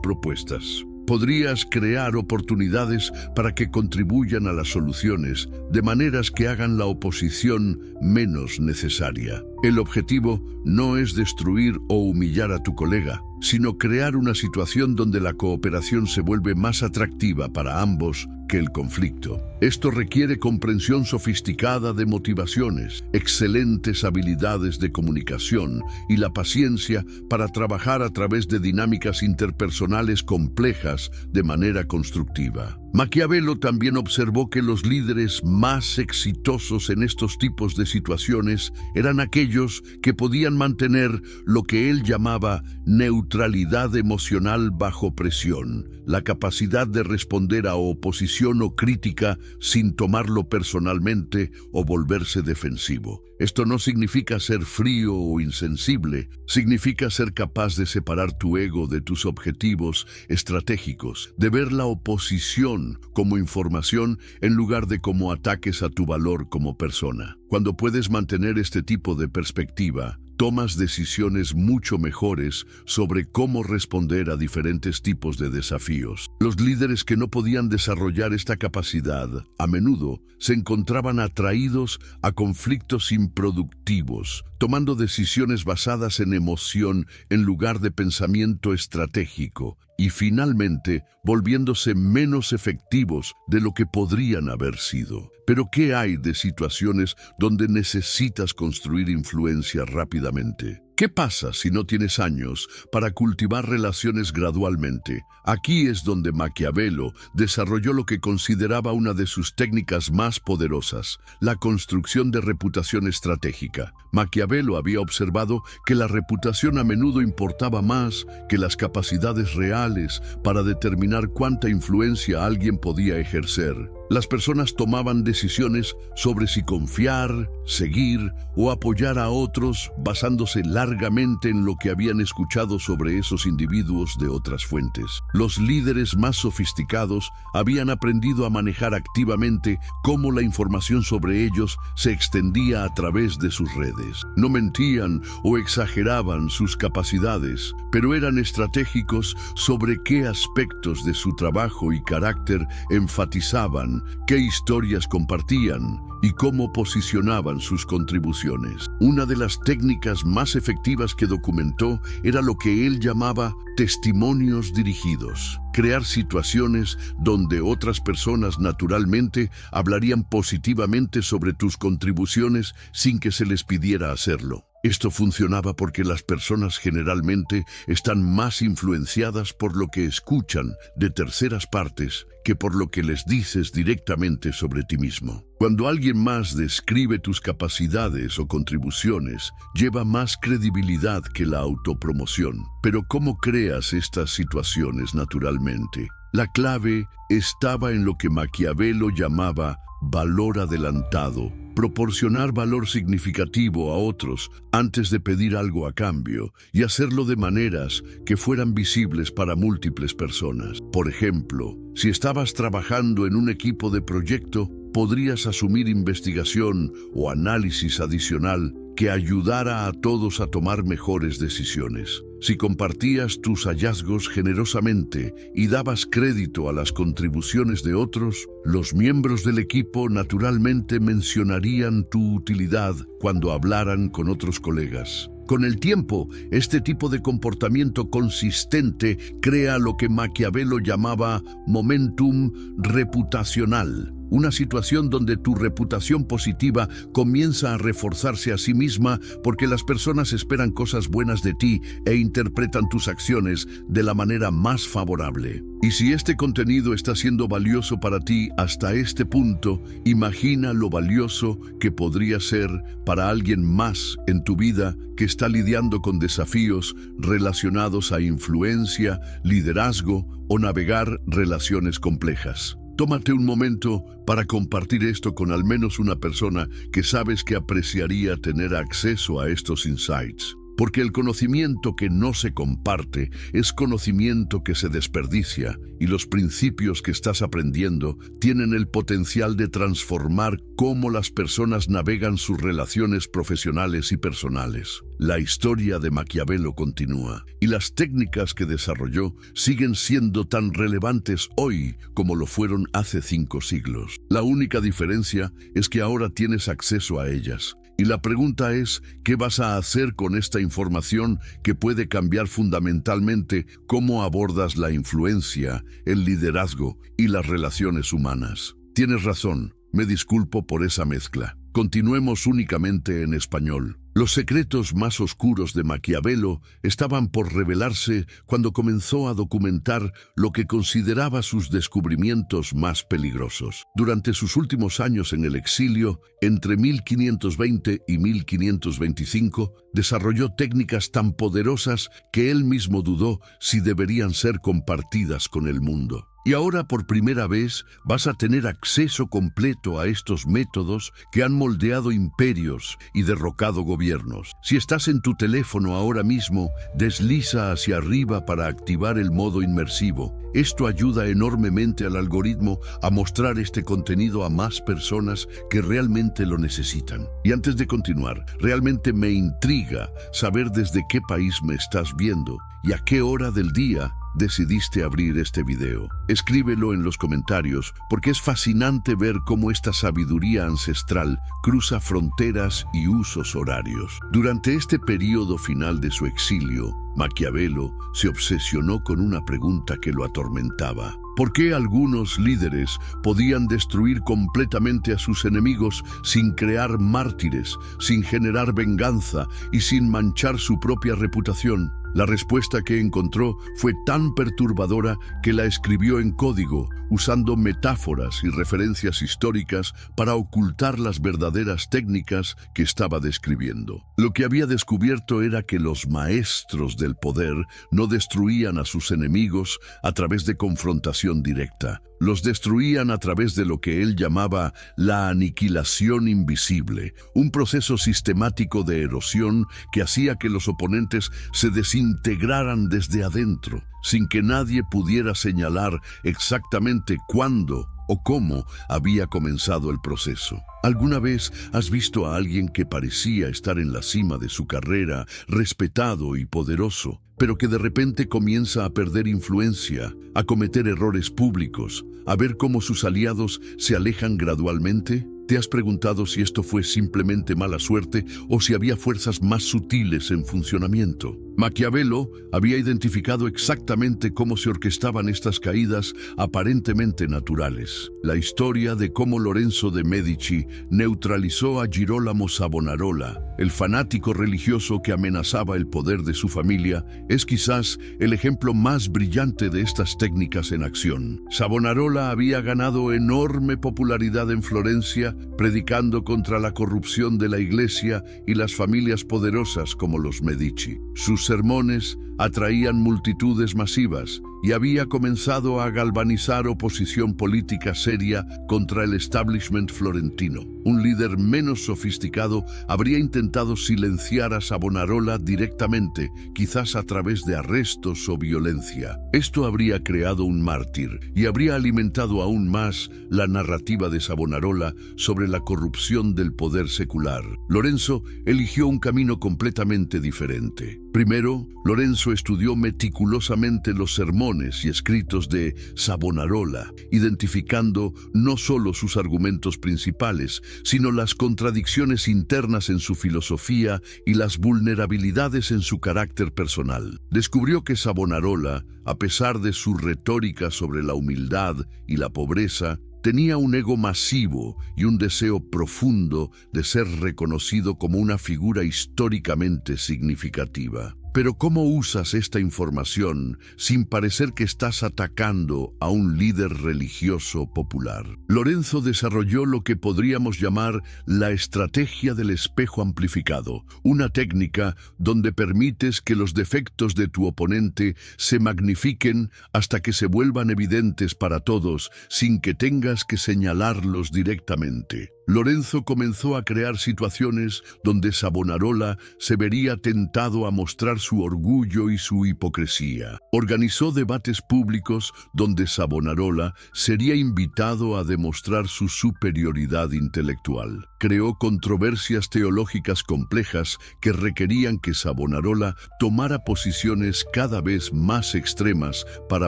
propuestas. Podrías crear oportunidades para que contribuyan a las soluciones, de maneras que hagan la oposición menos necesaria. El objetivo no es destruir o humillar a tu colega, sino crear una situación donde la cooperación se vuelve más atractiva para ambos que el conflicto. Esto requiere comprensión sofisticada de motivaciones, excelentes habilidades de comunicación y la paciencia para trabajar a través de dinámicas interpersonales complejas de manera constructiva. Maquiavelo también observó que los líderes más exitosos en estos tipos de situaciones eran aquellos que podían mantener lo que él llamaba neutralidad emocional bajo presión, la capacidad de responder a oposición o crítica sin tomarlo personalmente o volverse defensivo. Esto no significa ser frío o insensible, significa ser capaz de separar tu ego de tus objetivos estratégicos, de ver la oposición como información en lugar de como ataques a tu valor como persona. Cuando puedes mantener este tipo de perspectiva, tomas decisiones mucho mejores sobre cómo responder a diferentes tipos de desafíos. Los líderes que no podían desarrollar esta capacidad, a menudo, se encontraban atraídos a conflictos improductivos, tomando decisiones basadas en emoción en lugar de pensamiento estratégico, y finalmente volviéndose menos efectivos de lo que podrían haber sido. Pero ¿qué hay de situaciones donde necesitas construir influencia rápidamente? ¿Qué pasa si no tienes años para cultivar relaciones gradualmente? Aquí es donde Maquiavelo desarrolló lo que consideraba una de sus técnicas más poderosas, la construcción de reputación estratégica. Maquiavelo había observado que la reputación a menudo importaba más que las capacidades reales para determinar cuánta influencia alguien podía ejercer. Las personas tomaban decisiones sobre si confiar, seguir o apoyar a otros basándose largamente en lo que habían escuchado sobre esos individuos de otras fuentes. Los líderes más sofisticados habían aprendido a manejar activamente cómo la información sobre ellos se extendía a través de sus redes. No mentían o exageraban sus capacidades, pero eran estratégicos sobre qué aspectos de su trabajo y carácter enfatizaban, qué historias compartían y cómo posicionaban sus contribuciones. Una de las técnicas más efectivas que documentó era lo que él llamaba testimonios dirigidos. Crear situaciones donde otras personas naturalmente hablarían positivamente sobre tus contribuciones sin que se les pidiera hacerlo. Esto funcionaba porque las personas generalmente están más influenciadas por lo que escuchan de terceras partes que por lo que les dices directamente sobre ti mismo. Cuando alguien más describe tus capacidades o contribuciones, lleva más credibilidad que la autopromoción. Pero ¿cómo creas estas situaciones naturalmente? La clave estaba en lo que Maquiavelo llamaba valor adelantado. Proporcionar valor significativo a otros antes de pedir algo a cambio y hacerlo de maneras que fueran visibles para múltiples personas. Por ejemplo, si estabas trabajando en un equipo de proyecto, podrías asumir investigación o análisis adicional que ayudara a todos a tomar mejores decisiones. Si compartías tus hallazgos generosamente y dabas crédito a las contribuciones de otros, los miembros del equipo naturalmente mencionarían tu utilidad cuando hablaran con otros colegas. Con el tiempo, este tipo de comportamiento consistente crea lo que Maquiavelo llamaba momentum reputacional. Una situación donde tu reputación positiva comienza a reforzarse a sí misma porque las personas esperan cosas buenas de ti e interpretan tus acciones de la manera más favorable. Y si este contenido está siendo valioso para ti hasta este punto, imagina lo valioso que podría ser para alguien más en tu vida que está lidiando con desafíos relacionados a influencia, liderazgo o navegar relaciones complejas. Tómate un momento para compartir esto con al menos una persona que sabes que apreciaría tener acceso a estos insights. Porque el conocimiento que no se comparte es conocimiento que se desperdicia y los principios que estás aprendiendo tienen el potencial de transformar cómo las personas navegan sus relaciones profesionales y personales. La historia de Maquiavelo continúa y las técnicas que desarrolló siguen siendo tan relevantes hoy como lo fueron hace 5 siglos. La única diferencia es que ahora tienes acceso a ellas. Y la pregunta es, ¿qué vas a hacer con esta información que puede cambiar fundamentalmente cómo abordas la influencia, el liderazgo y las relaciones humanas? Tienes razón, me disculpo por esa mezcla. Continuemos únicamente en español. Los secretos más oscuros de Maquiavelo estaban por revelarse cuando comenzó a documentar lo que consideraba sus descubrimientos más peligrosos. Durante sus últimos años en el exilio, entre 1520 y 1525, desarrolló técnicas tan poderosas que él mismo dudó si deberían ser compartidas con el mundo. Y ahora por primera vez vas a tener acceso completo a estos métodos que han moldeado imperios y derrocado gobiernos. Si estás en tu teléfono ahora mismo, desliza hacia arriba para activar el modo inmersivo. Esto ayuda enormemente al algoritmo a mostrar este contenido a más personas que realmente lo necesitan. Y antes de continuar, realmente me intriga saber desde qué país me estás viendo y a qué hora del día decidiste abrir este video. Escríbelo en los comentarios porque es fascinante ver cómo esta sabiduría ancestral cruza fronteras y usos horarios. Durante este periodo final de su exilio, Maquiavelo se obsesionó con una pregunta que lo atormentaba. ¿Por qué algunos líderes podían destruir completamente a sus enemigos sin crear mártires, sin generar venganza y sin manchar su propia reputación? La respuesta que encontró fue tan perturbadora que la escribió en código, usando metáforas y referencias históricas para ocultar las verdaderas técnicas que estaba describiendo. Lo que había descubierto era que los maestros del poder no destruían a sus enemigos a través de confrontación directa. Los destruían a través de lo que él llamaba la aniquilación invisible, un proceso sistemático de erosión que hacía que los oponentes se deshicieran desintegraran desde adentro, sin que nadie pudiera señalar exactamente cuándo o cómo había comenzado el proceso. ¿Alguna vez has visto a alguien que parecía estar en la cima de su carrera, respetado y poderoso, pero que de repente comienza a perder influencia, a cometer errores públicos, a ver cómo sus aliados se alejan gradualmente? ¿Te has preguntado si esto fue simplemente mala suerte o si había fuerzas más sutiles en funcionamiento? Maquiavelo había identificado exactamente cómo se orquestaban estas caídas aparentemente naturales. La historia de cómo Lorenzo de Medici neutralizó a Girolamo Savonarola, el fanático religioso que amenazaba el poder de su familia, es quizás el ejemplo más brillante de estas técnicas en acción. Savonarola había ganado enorme popularidad en Florencia, predicando contra la corrupción de la Iglesia y las familias poderosas como los Medici. Sus sermones atraían multitudes masivas y había comenzado a galvanizar oposición política seria contra el establishment florentino. Un líder menos sofisticado habría intentado silenciar a Savonarola directamente, quizás a través de arrestos o violencia. Esto habría creado un mártir y habría alimentado aún más la narrativa de Savonarola sobre la corrupción del poder secular. Lorenzo eligió un camino completamente diferente. Primero, Lorenzo estudió meticulosamente los sermones y escritos de Savonarola, identificando no solo sus argumentos principales, sino las contradicciones internas en su filosofía y las vulnerabilidades en su carácter personal. Descubrió que Savonarola, a pesar de su retórica sobre la humildad y la pobreza, tenía un ego masivo y un deseo profundo de ser reconocido como una figura históricamente significativa. Pero ¿cómo usas esta información sin parecer que estás atacando a un líder religioso popular? Lorenzo desarrolló lo que podríamos llamar la estrategia del espejo amplificado, una técnica donde permites que los defectos de tu oponente se magnifiquen hasta que se vuelvan evidentes para todos, sin que tengas que señalarlos directamente. Lorenzo comenzó a crear situaciones donde Savonarola se vería tentado a mostrar su orgullo y su hipocresía. Organizó debates públicos donde Savonarola sería invitado a demostrar su superioridad intelectual. Creó controversias teológicas complejas que requerían que Savonarola tomara posiciones cada vez más extremas para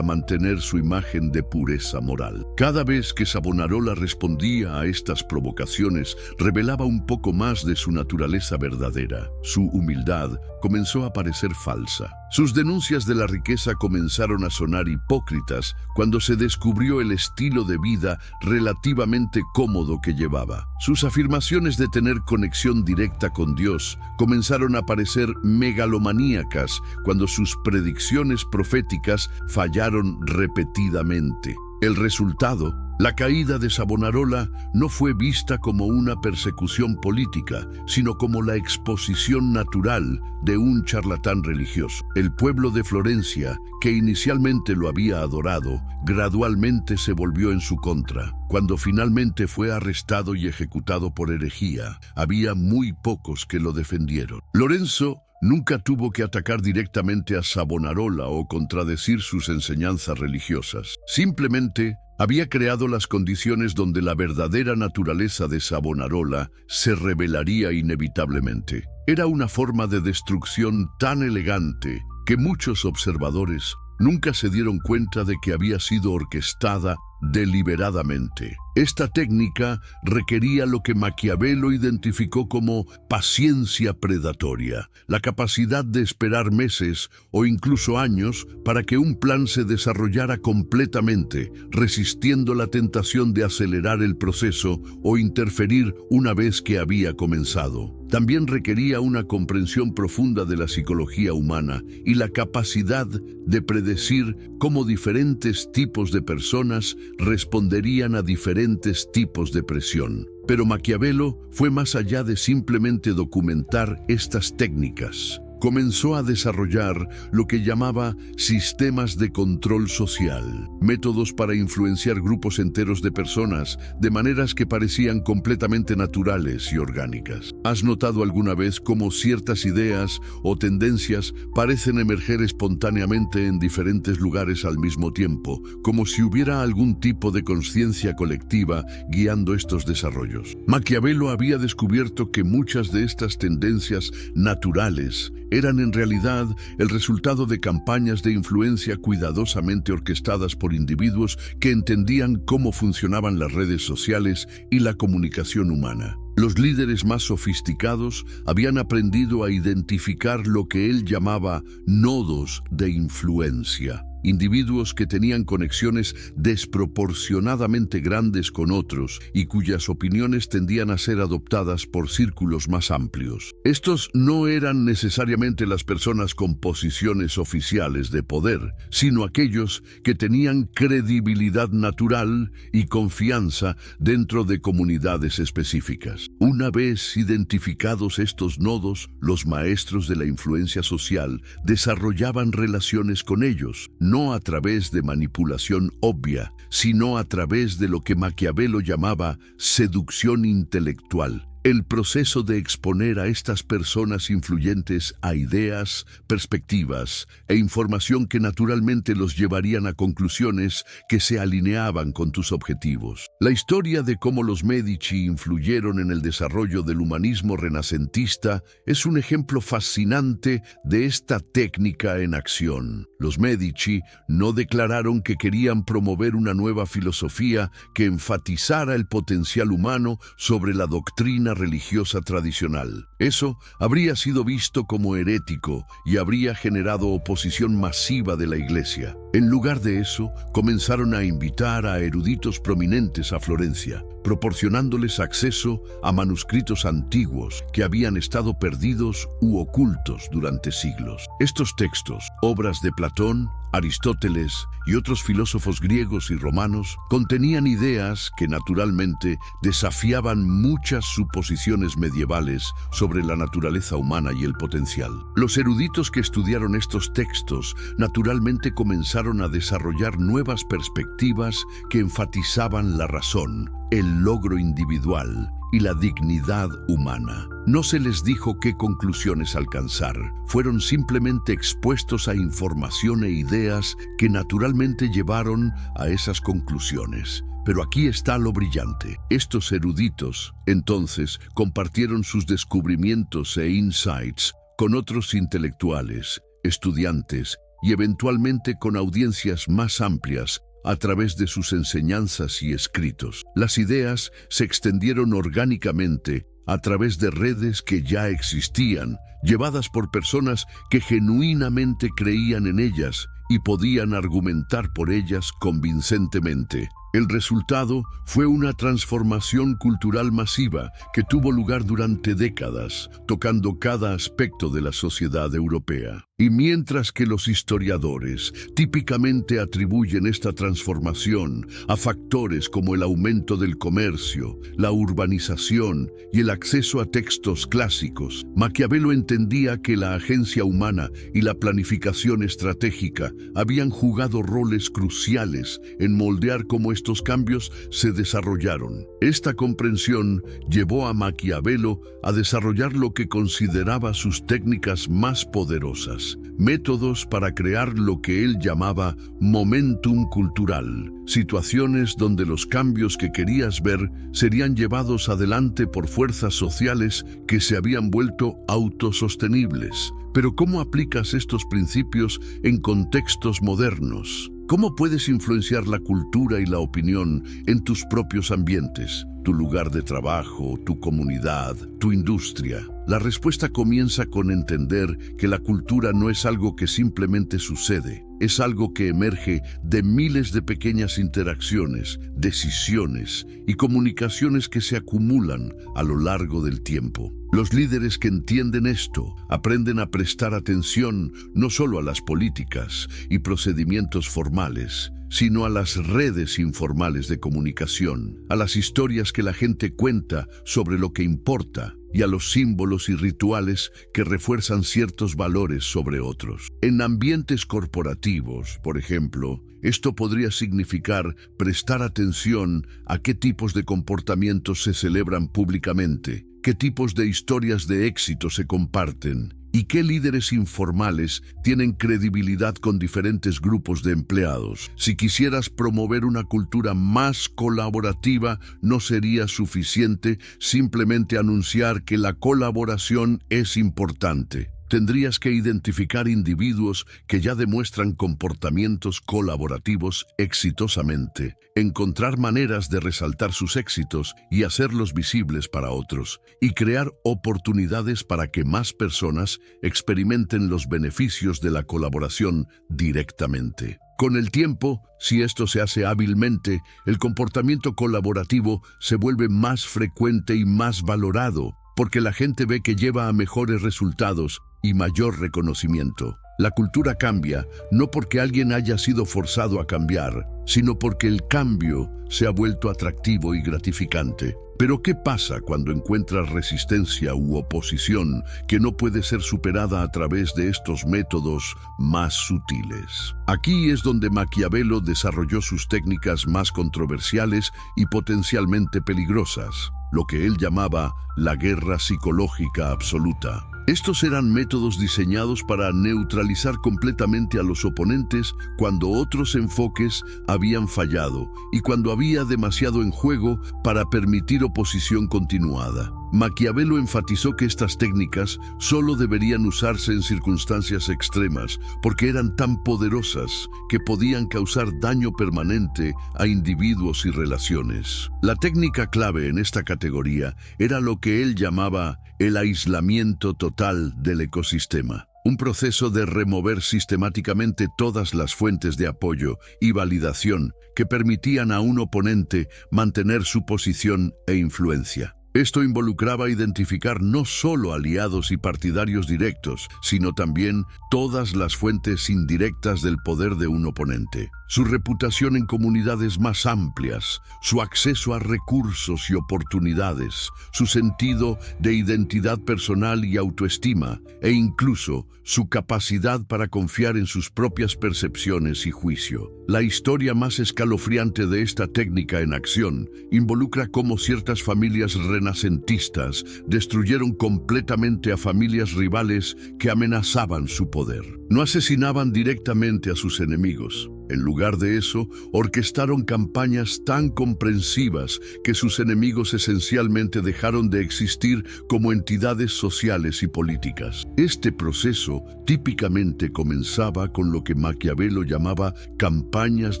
mantener su imagen de pureza moral. Cada vez que Savonarola respondía a estas provocaciones, revelaba un poco más de su naturaleza verdadera. Su humildad comenzó a parecer falsa. Sus denuncias de la riqueza comenzaron a sonar hipócritas cuando se descubrió el estilo de vida relativamente cómodo que llevaba. Sus afirmaciones de tener conexión directa con Dios comenzaron a parecer megalomaníacas cuando sus predicciones proféticas fallaron repetidamente. El resultado, la caída de Savonarola, no fue vista como una persecución política, sino como la exposición natural de un charlatán religioso. El pueblo de Florencia, que inicialmente lo había adorado, gradualmente se volvió en su contra. Cuando finalmente fue arrestado y ejecutado por herejía, había muy pocos que lo defendieron. Lorenzo nunca tuvo que atacar directamente a Savonarola o contradecir sus enseñanzas religiosas. Simplemente había creado las condiciones donde la verdadera naturaleza de Savonarola se revelaría inevitablemente. Era una forma de destrucción tan elegante que muchos observadores nunca se dieron cuenta de que había sido orquestada deliberadamente. Esta técnica requería lo que Maquiavelo identificó como paciencia predatoria, la capacidad de esperar meses o incluso años para que un plan se desarrollara completamente, resistiendo la tentación de acelerar el proceso o interferir una vez que había comenzado. También requería una comprensión profunda de la psicología humana y la capacidad de predecir cómo diferentes tipos de personas responderían a diferentes tipos de presión. Pero Maquiavelo fue más allá de simplemente documentar estas técnicas. comenzó a desarrollar lo que llamaba sistemas de control social, métodos para influenciar grupos enteros de personas de maneras que parecían completamente naturales y orgánicas. ¿Has notado alguna vez cómo ciertas ideas o tendencias parecen emerger espontáneamente en diferentes lugares al mismo tiempo, como si hubiera algún tipo de conciencia colectiva guiando estos desarrollos? Maquiavelo había descubierto que muchas de estas tendencias naturales eran en realidad el resultado de campañas de influencia cuidadosamente orquestadas por individuos que entendían cómo funcionaban las redes sociales y la comunicación humana. Los líderes más sofisticados habían aprendido a identificar lo que él llamaba nodos de influencia. Individuos que tenían conexiones desproporcionadamente grandes con otros y cuyas opiniones tendían a ser adoptadas por círculos más amplios. Estos no eran necesariamente las personas con posiciones oficiales de poder, sino aquellos que tenían credibilidad natural y confianza dentro de comunidades específicas. Una vez identificados estos nodos, los maestros de la influencia social desarrollaban relaciones con ellos, no a través de manipulación obvia, sino a través de lo que Maquiavelo llamaba seducción intelectual. El proceso de exponer a estas personas influyentes a ideas, perspectivas e información que naturalmente los llevarían a conclusiones que se alineaban con tus objetivos. La historia de cómo los Medici influyeron en el desarrollo del humanismo renacentista es un ejemplo fascinante de esta técnica en acción. Los Medici no declararon que querían promover una nueva filosofía que enfatizara el potencial humano sobre la doctrina religiosa tradicional. Eso habría sido visto como herético y habría generado oposición masiva de la Iglesia. En lugar de eso, comenzaron a invitar a eruditos prominentes a Florencia, proporcionándoles acceso a manuscritos antiguos que habían estado perdidos u ocultos durante siglos. Estos textos, obras de Platón, Aristóteles y otros filósofos griegos y romanos, contenían ideas que naturalmente desafiaban muchas suposiciones medievales sobre la naturaleza humana y el potencial. Los eruditos que estudiaron estos textos naturalmente comenzaron a desarrollar nuevas perspectivas que enfatizaban la razón, el logro individual y la dignidad humana. No se les dijo qué conclusiones alcanzar, fueron simplemente expuestos a información e ideas que naturalmente llevaron a esas conclusiones. Pero aquí está lo brillante. Estos eruditos, entonces, compartieron sus descubrimientos e insights con otros intelectuales, estudiantes y eventualmente con audiencias más amplias, a través de sus enseñanzas y escritos. Las ideas se extendieron orgánicamente a través de redes que ya existían, llevadas por personas que genuinamente creían en ellas y podían argumentar por ellas convincentemente. El resultado fue una transformación cultural masiva que tuvo lugar durante décadas, tocando cada aspecto de la sociedad europea. Y mientras que los historiadores típicamente atribuyen esta transformación a factores como el aumento del comercio, la urbanización y el acceso a textos clásicos, Maquiavelo entendía que la agencia humana y la planificación estratégica habían jugado roles cruciales en moldear cómo estos cambios se desarrollaron. Esta comprensión llevó a Maquiavelo a desarrollar lo que consideraba sus técnicas más poderosas, métodos para crear lo que él llamaba momentum cultural, situaciones donde los cambios que querías ver serían llevados adelante por fuerzas sociales que se habían vuelto autosostenibles. Pero ¿cómo aplicas estos principios en contextos modernos? ¿Cómo puedes influenciar la cultura y la opinión en tus propios ambientes, tu lugar de trabajo, tu comunidad, tu industria? La respuesta comienza con entender que la cultura no es algo que simplemente sucede, es algo que emerge de miles de pequeñas interacciones, decisiones y comunicaciones que se acumulan a lo largo del tiempo. Los líderes que entienden esto aprenden a prestar atención no solo a las políticas y procedimientos formales, sino a las redes informales de comunicación, a las historias que la gente cuenta sobre lo que importa y a los símbolos y rituales que refuerzan ciertos valores sobre otros. En ambientes corporativos, por ejemplo, esto podría significar prestar atención a qué tipos de comportamientos se celebran públicamente, qué tipos de historias de éxito se comparten y qué líderes informales tienen credibilidad con diferentes grupos de empleados. Si quisieras promover una cultura más colaborativa, no sería suficiente simplemente anunciar que la colaboración es importante. Tendrías que identificar individuos que ya demuestran comportamientos colaborativos exitosamente, encontrar maneras de resaltar sus éxitos y hacerlos visibles para otros, y crear oportunidades para que más personas experimenten los beneficios de la colaboración directamente. Con el tiempo, si esto se hace hábilmente, el comportamiento colaborativo se vuelve más frecuente y más valorado, porque la gente ve que lleva a mejores resultados y mayor reconocimiento. La cultura cambia no porque alguien haya sido forzado a cambiar, sino porque el cambio se ha vuelto atractivo y gratificante. Pero ¿qué pasa cuando encuentras resistencia u oposición que no puede ser superada a través de estos métodos más sutiles? Aquí es donde Maquiavelo desarrolló sus técnicas más controversiales y potencialmente peligrosas, lo que él llamaba la guerra psicológica absoluta. Estos eran métodos diseñados para neutralizar completamente a los oponentes cuando otros enfoques habían fallado y cuando había demasiado en juego para permitir oposición continuada. Maquiavelo enfatizó que estas técnicas solo deberían usarse en circunstancias extremas porque eran tan poderosas que podían causar daño permanente a individuos y relaciones. La técnica clave en esta categoría era lo que él llamaba el aislamiento total del ecosistema, un proceso de remover sistemáticamente todas las fuentes de apoyo y validación que permitían a un oponente mantener su posición e influencia. Esto involucraba identificar no solo aliados y partidarios directos, sino también todas las fuentes indirectas del poder de un oponente. Su reputación en comunidades más amplias, su acceso a recursos y oportunidades, su sentido de identidad personal y autoestima, e incluso su capacidad para confiar en sus propias percepciones y juicio. La historia más escalofriante de esta técnica en acción involucra cómo ciertas familias renacentistas destruyeron completamente a familias rivales que amenazaban su poder. No asesinaban directamente a sus enemigos. En lugar de eso, orquestaron campañas tan comprensivas que sus enemigos esencialmente dejaron de existir como entidades sociales y políticas. Este proceso típicamente comenzaba con lo que Maquiavelo llamaba campañas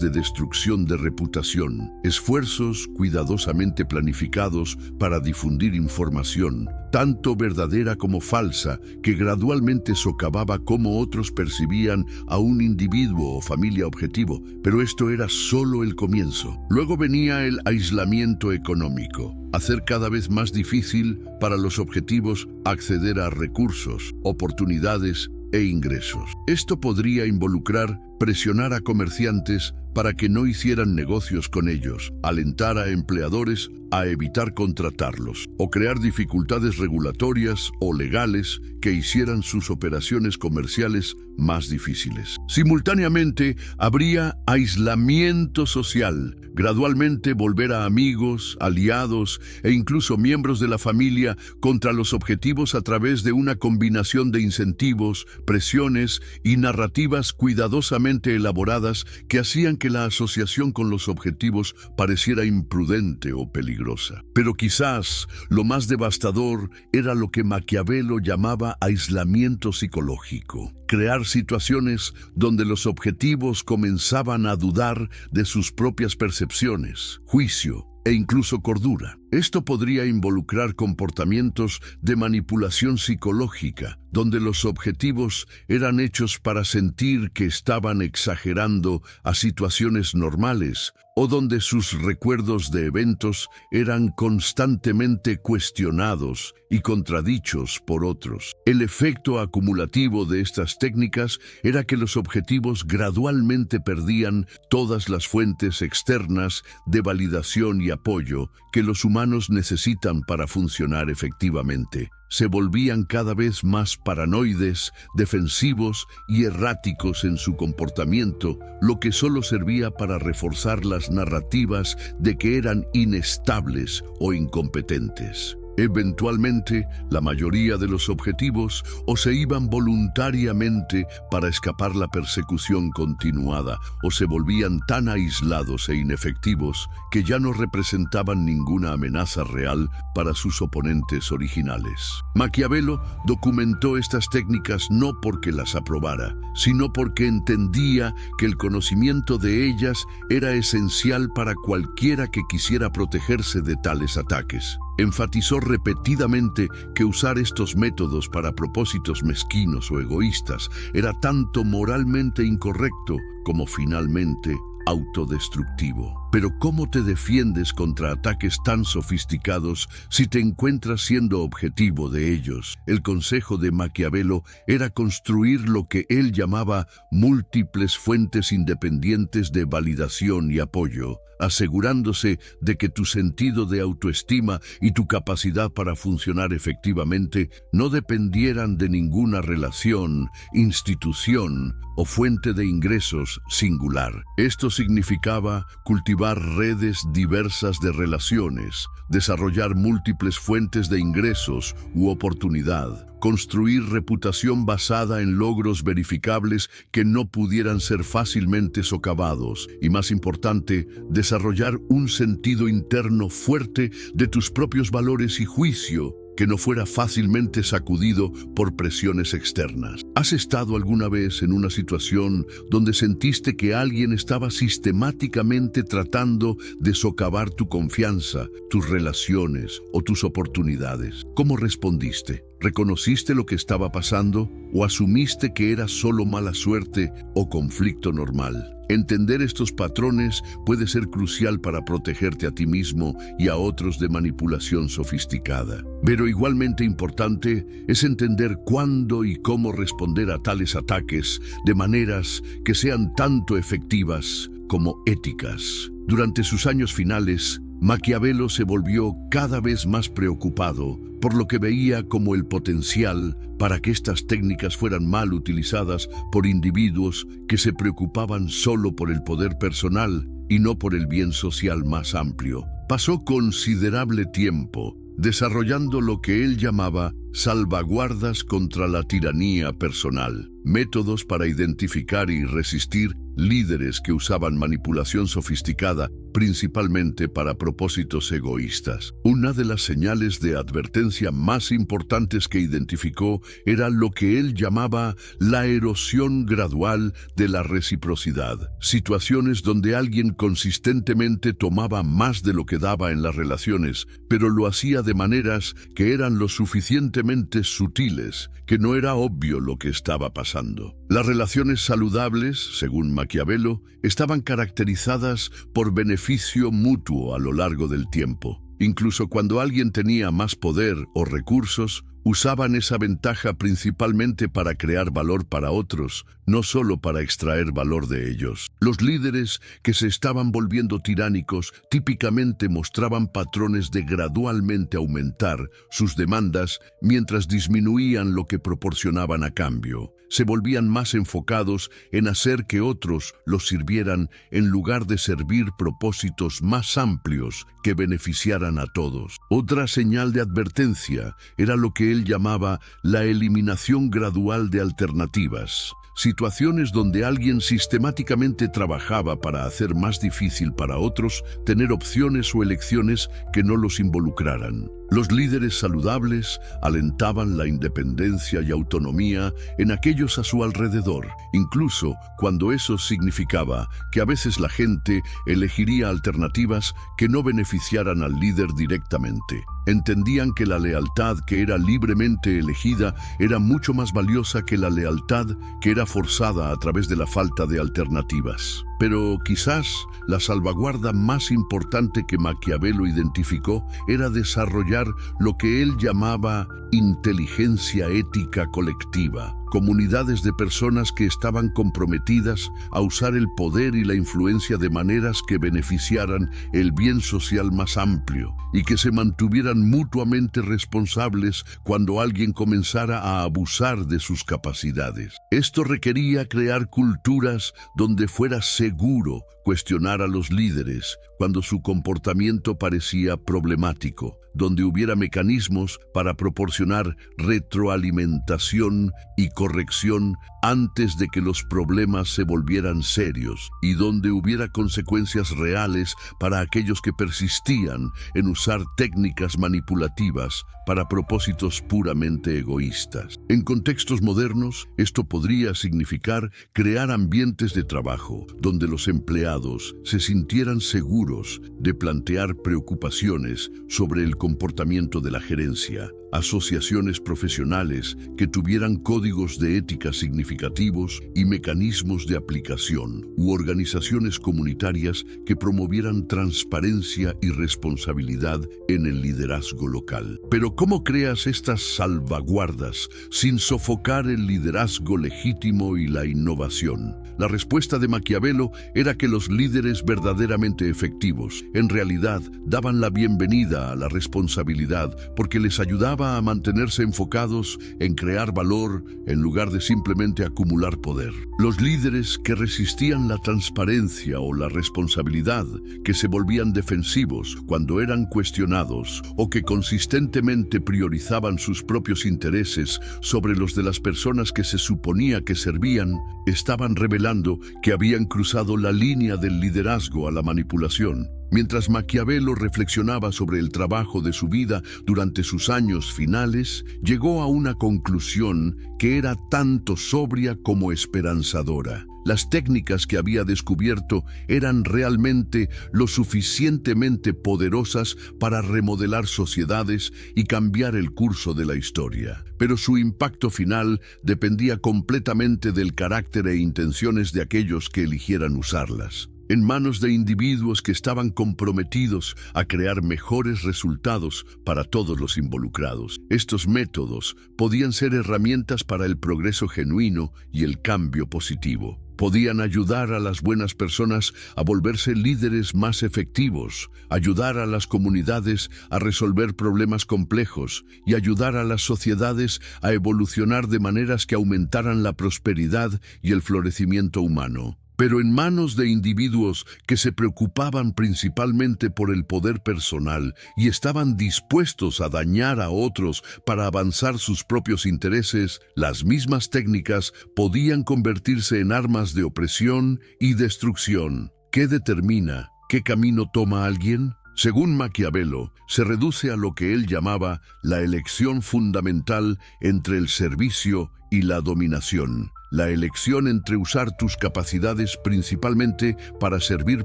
de destrucción de reputación, esfuerzos cuidadosamente planificados para difundir información, tanto verdadera como falsa, que gradualmente socavaba cómo otros percibían a un individuo o familia objetivo, pero esto era solo el comienzo. Luego venía el aislamiento económico, hacer cada vez más difícil para los objetivos acceder a recursos, oportunidades e ingresos. Esto podría involucrar presionar a comerciantes para que no hicieran negocios con ellos, alentar a empleadores a evitar contratarlos, o crear dificultades regulatorias o legales que hicieran sus operaciones comerciales más difíciles. Simultáneamente, habría aislamiento social, gradualmente volver a amigos, aliados e incluso miembros de la familia contra los objetivos a través de una combinación de incentivos, presiones y narrativas cuidadosamente elaboradas que hacían que la asociación con los objetivos pareciera imprudente o peligrosa. Pero quizás lo más devastador era lo que Maquiavelo llamaba aislamiento psicológico. Crear situaciones donde los objetivos comenzaban a dudar de sus propias percepciones, juicio e incluso cordura. Esto podría involucrar comportamientos de manipulación psicológica, donde los objetivos eran hechos para sentir que estaban exagerando a situaciones normales, o donde sus recuerdos de eventos eran constantemente cuestionados y contradichos por otros. El efecto acumulativo de estas técnicas era que los objetivos gradualmente perdían todas las fuentes externas de validación y apoyo que los humanos necesitan para funcionar efectivamente. Se volvían cada vez más paranoides, defensivos y erráticos en su comportamiento, lo que solo servía para reforzar las narrativas de que eran inestables o incompetentes. Eventualmente, la mayoría de los objetivos o se iban voluntariamente para escapar la persecución continuada, o se volvían tan aislados e inefectivos que ya no representaban ninguna amenaza real para sus oponentes originales. Maquiavelo documentó estas técnicas no porque las aprobara, sino porque entendía que el conocimiento de ellas era esencial para cualquiera que quisiera protegerse de tales ataques. Enfatizó repetidamente que usar estos métodos para propósitos mezquinos o egoístas era tanto moralmente incorrecto como finalmente autodestructivo. Pero ¿cómo te defiendes contra ataques tan sofisticados si te encuentras siendo objetivo de ellos? El consejo de Maquiavelo era construir lo que él llamaba múltiples fuentes independientes de validación y apoyo, asegurándose de que tu sentido de autoestima y tu capacidad para funcionar efectivamente no dependieran de ninguna relación, institución o fuente de ingresos singular. Esto significaba cultivar redes diversas de relaciones, desarrollar múltiples fuentes de ingresos u oportunidad, construir reputación basada en logros verificables que no pudieran ser fácilmente socavados y, más importante, desarrollar un sentido interno fuerte de tus propios valores y juicio que no fuera fácilmente sacudido por presiones externas. ¿Has estado alguna vez en una situación donde sentiste que alguien estaba sistemáticamente tratando de socavar tu confianza, tus relaciones o tus oportunidades? ¿Cómo respondiste? ¿Reconociste lo que estaba pasando o asumiste que era solo mala suerte o conflicto normal? Entender estos patrones puede ser crucial para protegerte a ti mismo y a otros de manipulación sofisticada. Pero igualmente importante es entender cuándo y cómo responder a tales ataques de maneras que sean tanto efectivas como éticas. Durante sus años finales, Maquiavelo se volvió cada vez más preocupado por lo que veía como el potencial para que estas técnicas fueran mal utilizadas por individuos que se preocupaban solo por el poder personal y no por el bien social más amplio. Pasó considerable tiempo desarrollando lo que él llamaba salvaguardas contra la tiranía personal, métodos para identificar y resistir líderes que usaban manipulación sofisticada, principalmente para propósitos egoístas. Una de las señales de advertencia más importantes que identificó era lo que él llamaba la erosión gradual de la reciprocidad. Situaciones donde alguien consistentemente tomaba más de lo que daba en las relaciones, pero lo hacía de maneras que eran lo suficientemente sutiles, que no era obvio lo que estaba pasando. Las relaciones saludables, según Maquiavelo, estaban caracterizadas por beneficio mutuo a lo largo del tiempo. Incluso cuando alguien tenía más poder o recursos, usaban esa ventaja principalmente para crear valor para otros, no solo para extraer valor de ellos. Los líderes que se estaban volviendo tiránicos típicamente mostraban patrones de gradualmente aumentar sus demandas mientras disminuían lo que proporcionaban a cambio. Se volvían más enfocados en hacer que otros los sirvieran en lugar de servir propósitos más amplios que beneficiaran a todos. Otra señal de advertencia era lo que él llamaba la eliminación gradual de alternativas. Situaciones donde alguien sistemáticamente trabajaba para hacer más difícil para otros tener opciones o elecciones que no los involucraran. Los líderes saludables alentaban la independencia y autonomía en aquellos a su alrededor, incluso cuando eso significaba que a veces la gente elegiría alternativas que no beneficiaran al líder directamente. Entendían que la lealtad que era libremente elegida era mucho más valiosa que la lealtad que era forzada a través de la falta de alternativas. Pero quizás la salvaguarda más importante que Maquiavelo identificó era desarrollar lo que él llamaba inteligencia ética colectiva, comunidades de personas que estaban comprometidas a usar el poder y la influencia de maneras que beneficiaran el bien social más amplio y que se mantuvieran mutuamente responsables cuando alguien comenzara a abusar de sus capacidades. Esto requería crear culturas donde fuera seguro cuestionar a los líderes cuando su comportamiento parecía problemático, donde hubiera mecanismos para proporcionar retroalimentación y corrección antes de que los problemas se volvieran serios, y donde hubiera consecuencias reales para aquellos que persistían en usar técnicas manipulativas para propósitos puramente egoístas. En contextos modernos, esto podría significar crear ambientes de trabajo donde los empleados se sintieran seguros de plantear preocupaciones sobre el comportamiento de la gerencia, asociaciones profesionales que tuvieran códigos de ética significativos y mecanismos de aplicación, u organizaciones comunitarias que promovieran transparencia y responsabilidad en el liderazgo local. Pero ¿cómo creas estas salvaguardas sin sofocar el liderazgo legítimo y la innovación? La respuesta de Maquiavelo era que los líderes verdaderamente efectivos, en realidad, daban la bienvenida a la responsabilidad porque les ayudaba a mantenerse enfocados en crear valor en lugar de simplemente acumular poder. Los líderes que resistían la transparencia o la responsabilidad, que se volvían defensivos cuando eran cuestionados o que consistentemente priorizaban sus propios intereses sobre los de las personas que se suponía que servían, estaban revelando que habían cruzado la línea del liderazgo a la manipulación. Mientras Maquiavelo reflexionaba sobre el trabajo de su vida durante sus años finales, llegó a una conclusión que era tanto sobria como esperanzadora. Las técnicas que había descubierto eran realmente lo suficientemente poderosas para remodelar sociedades y cambiar el curso de la historia. Pero su impacto final dependía completamente del carácter e intenciones de aquellos que eligieran usarlas. En manos de individuos que estaban comprometidos a crear mejores resultados para todos los involucrados. Estos métodos podían ser herramientas para el progreso genuino y el cambio positivo. Podían ayudar a las buenas personas a volverse líderes más efectivos, ayudar a las comunidades a resolver problemas complejos y ayudar a las sociedades a evolucionar de maneras que aumentaran la prosperidad y el florecimiento humano. Pero en manos de individuos que se preocupaban principalmente por el poder personal y estaban dispuestos a dañar a otros para avanzar sus propios intereses, las mismas técnicas podían convertirse en armas de opresión y destrucción. ¿Qué determina qué camino toma alguien? Según Maquiavelo, se reduce a lo que él llamaba la elección fundamental entre el servicio y la dominación. La elección entre usar tus capacidades principalmente para servir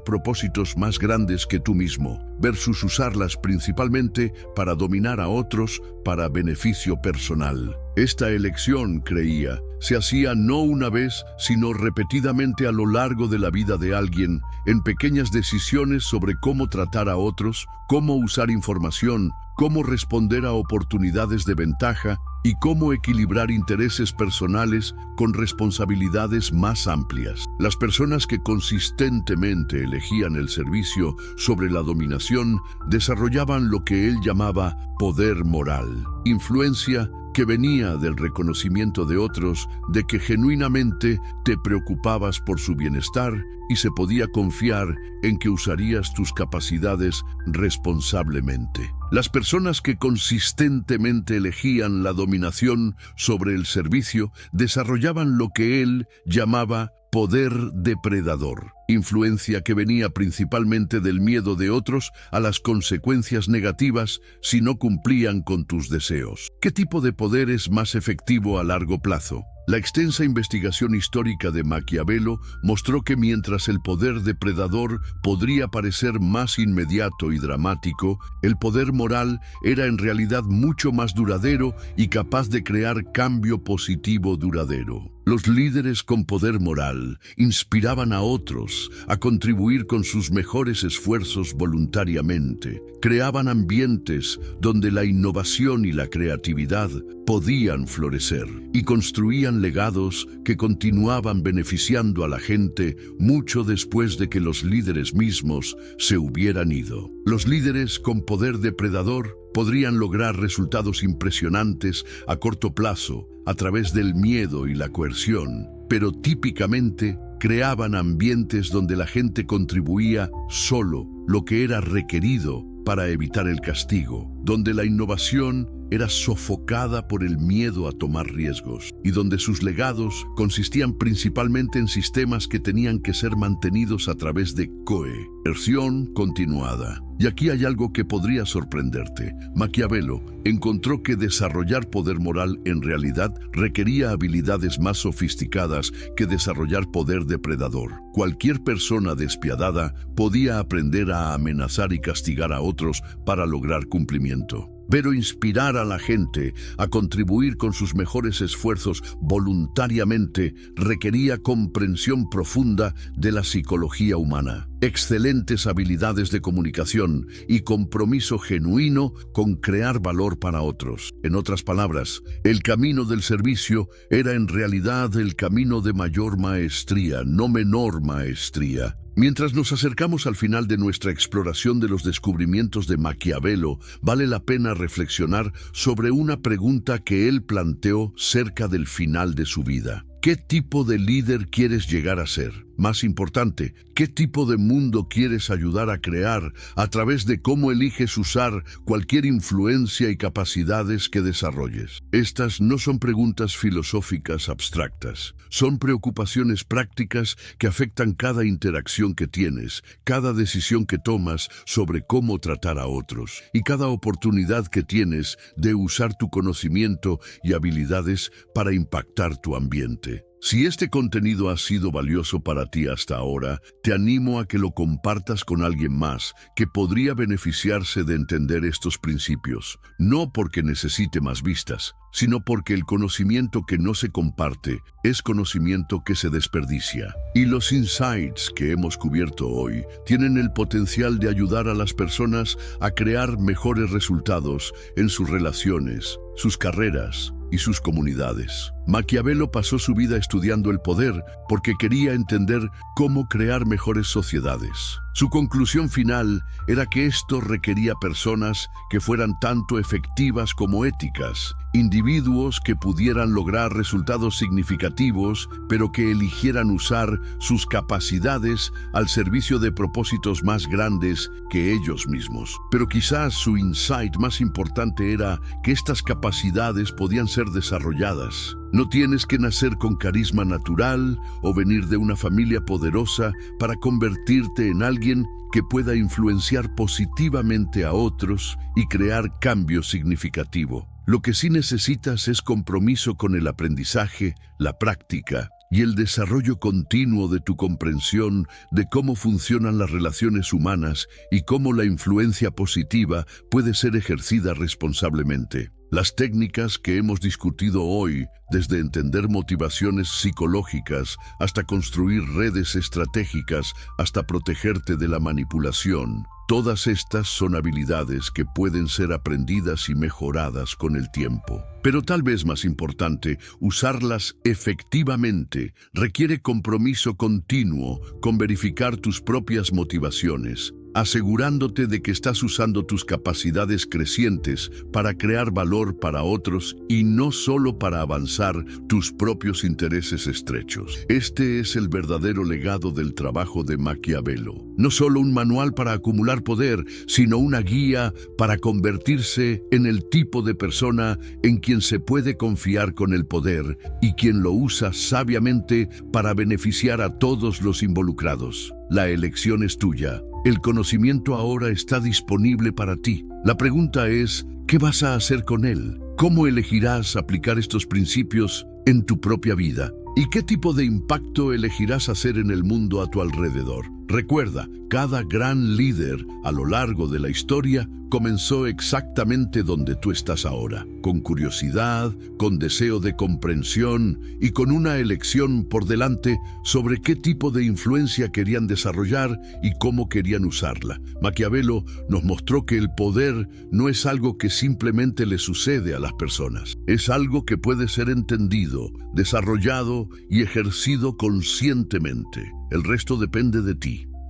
propósitos más grandes que tú mismo, versus usarlas principalmente para dominar a otros para beneficio personal. Esta elección, creía, se hacía no una vez, sino repetidamente a lo largo de la vida de alguien, en pequeñas decisiones sobre cómo tratar a otros, cómo usar información, cómo responder a oportunidades de ventaja y cómo equilibrar intereses personales con responsabilidades más amplias. Las personas que consistentemente elegían el servicio sobre la dominación desarrollaban lo que él llamaba poder moral, influencia que venía del reconocimiento de otros de que genuinamente te preocupabas por su bienestar y se podía confiar en que usarías tus capacidades responsablemente. Las personas que consistentemente elegían la dominación sobre el servicio desarrollaban lo que él llamaba poder depredador. influencia que venía principalmente del miedo de otros a las consecuencias negativas si no cumplían con tus deseos. ¿Qué tipo de poder es más efectivo a largo plazo? La extensa investigación histórica de Maquiavelo mostró que mientras el poder depredador podría parecer más inmediato y dramático, el poder moral era en realidad mucho más duradero y capaz de crear cambio positivo duradero. Los líderes con poder moral inspiraban a otros a contribuir con sus mejores esfuerzos voluntariamente. Creaban ambientes donde la innovación y la creatividad podían florecer y construían legados que continuaban beneficiando a la gente mucho después de que los líderes mismos se hubieran ido. Los líderes con poder depredador podrían lograr resultados impresionantes a corto plazo a través del miedo y la coerción, pero típicamente creaban ambientes donde la gente contribuía solo lo que era requerido para evitar el castigo, donde la innovación era sofocada por el miedo a tomar riesgos y donde sus legados consistían principalmente en sistemas que tenían que ser mantenidos a través de coerción continuada. Y aquí hay algo que podría sorprenderte. Maquiavelo encontró que desarrollar poder moral en realidad requería habilidades más sofisticadas que desarrollar poder depredador. Cualquier persona despiadada podía aprender a amenazar y castigar a otros para lograr cumplimiento. Pero inspirar a la gente a contribuir con sus mejores esfuerzos voluntariamente requería comprensión profunda de la psicología humana, excelentes habilidades de comunicación y compromiso genuino con crear valor para otros. En otras palabras, el camino del servicio era en realidad el camino de mayor maestría, no menor maestría. Mientras nos acercamos al final de nuestra exploración de los descubrimientos de Maquiavelo, vale la pena reflexionar sobre una pregunta que él planteó cerca del final de su vida. ¿Qué tipo de líder quieres llegar a ser? Más importante, ¿qué tipo de mundo quieres ayudar a crear a través de cómo eliges usar cualquier influencia y capacidades que desarrolles? Estas no son preguntas filosóficas abstractas, son preocupaciones prácticas que afectan cada interacción que tienes, cada decisión que tomas sobre cómo tratar a otros y cada oportunidad que tienes de usar tu conocimiento y habilidades para impactar tu ambiente. Si este contenido ha sido valioso para ti hasta ahora, te animo a que lo compartas con alguien más que podría beneficiarse de entender estos principios, no porque necesite más vistas, sino porque el conocimiento que no se comparte es conocimiento que se desperdicia. Y los insights que hemos cubierto hoy tienen el potencial de ayudar a las personas a crear mejores resultados en sus relaciones, sus carreras y sus comunidades. Maquiavelo pasó su vida estudiando el poder porque quería entender cómo crear mejores sociedades. Su conclusión final era que esto requería personas que fueran tanto efectivas como éticas, individuos que pudieran lograr resultados significativos, pero que eligieran usar sus capacidades al servicio de propósitos más grandes que ellos mismos. Pero quizás su insight más importante era que estas capacidades podían ser desarrolladas. No tienes que nacer con carisma natural o venir de una familia poderosa para convertirte en alguien que pueda influenciar positivamente a otros y crear cambio significativo. Lo que sí necesitas es compromiso con el aprendizaje, la práctica y el desarrollo continuo de tu comprensión de cómo funcionan las relaciones humanas y cómo la influencia positiva puede ser ejercida responsablemente. Las técnicas que hemos discutido hoy, desde entender motivaciones psicológicas hasta construir redes estratégicas, hasta protegerte de la manipulación, todas estas son habilidades que pueden ser aprendidas y mejoradas con el tiempo. Pero tal vez más importante, usarlas efectivamente requiere compromiso continuo con verificar tus propias motivaciones, asegurándote de que estás usando tus capacidades crecientes para crear valor para otros y no solo para avanzar tus propios intereses estrechos. Este es el verdadero legado del trabajo de Maquiavelo. No solo un manual para acumular poder, sino una guía para convertirse en el tipo de persona en quien se puede confiar con el poder y quien lo usa sabiamente para beneficiar a todos los involucrados. la elección es tuya. El conocimiento ahora está disponible para ti. La pregunta es, ¿qué vas a hacer con él? ¿Cómo elegirás aplicar estos principios en tu propia vida? ¿Y qué tipo de impacto elegirás hacer en el mundo a tu alrededor? Recuerda, cada gran líder a lo largo de la historia comenzó exactamente donde tú estás ahora, con curiosidad, con deseo de comprensión y con una elección por delante sobre qué tipo de influencia querían desarrollar y cómo querían usarla. Maquiavelo nos mostró que el poder no es algo que simplemente le sucede a las personas, es algo que puede ser entendido, desarrollado y ejercido conscientemente. El resto depende de ti.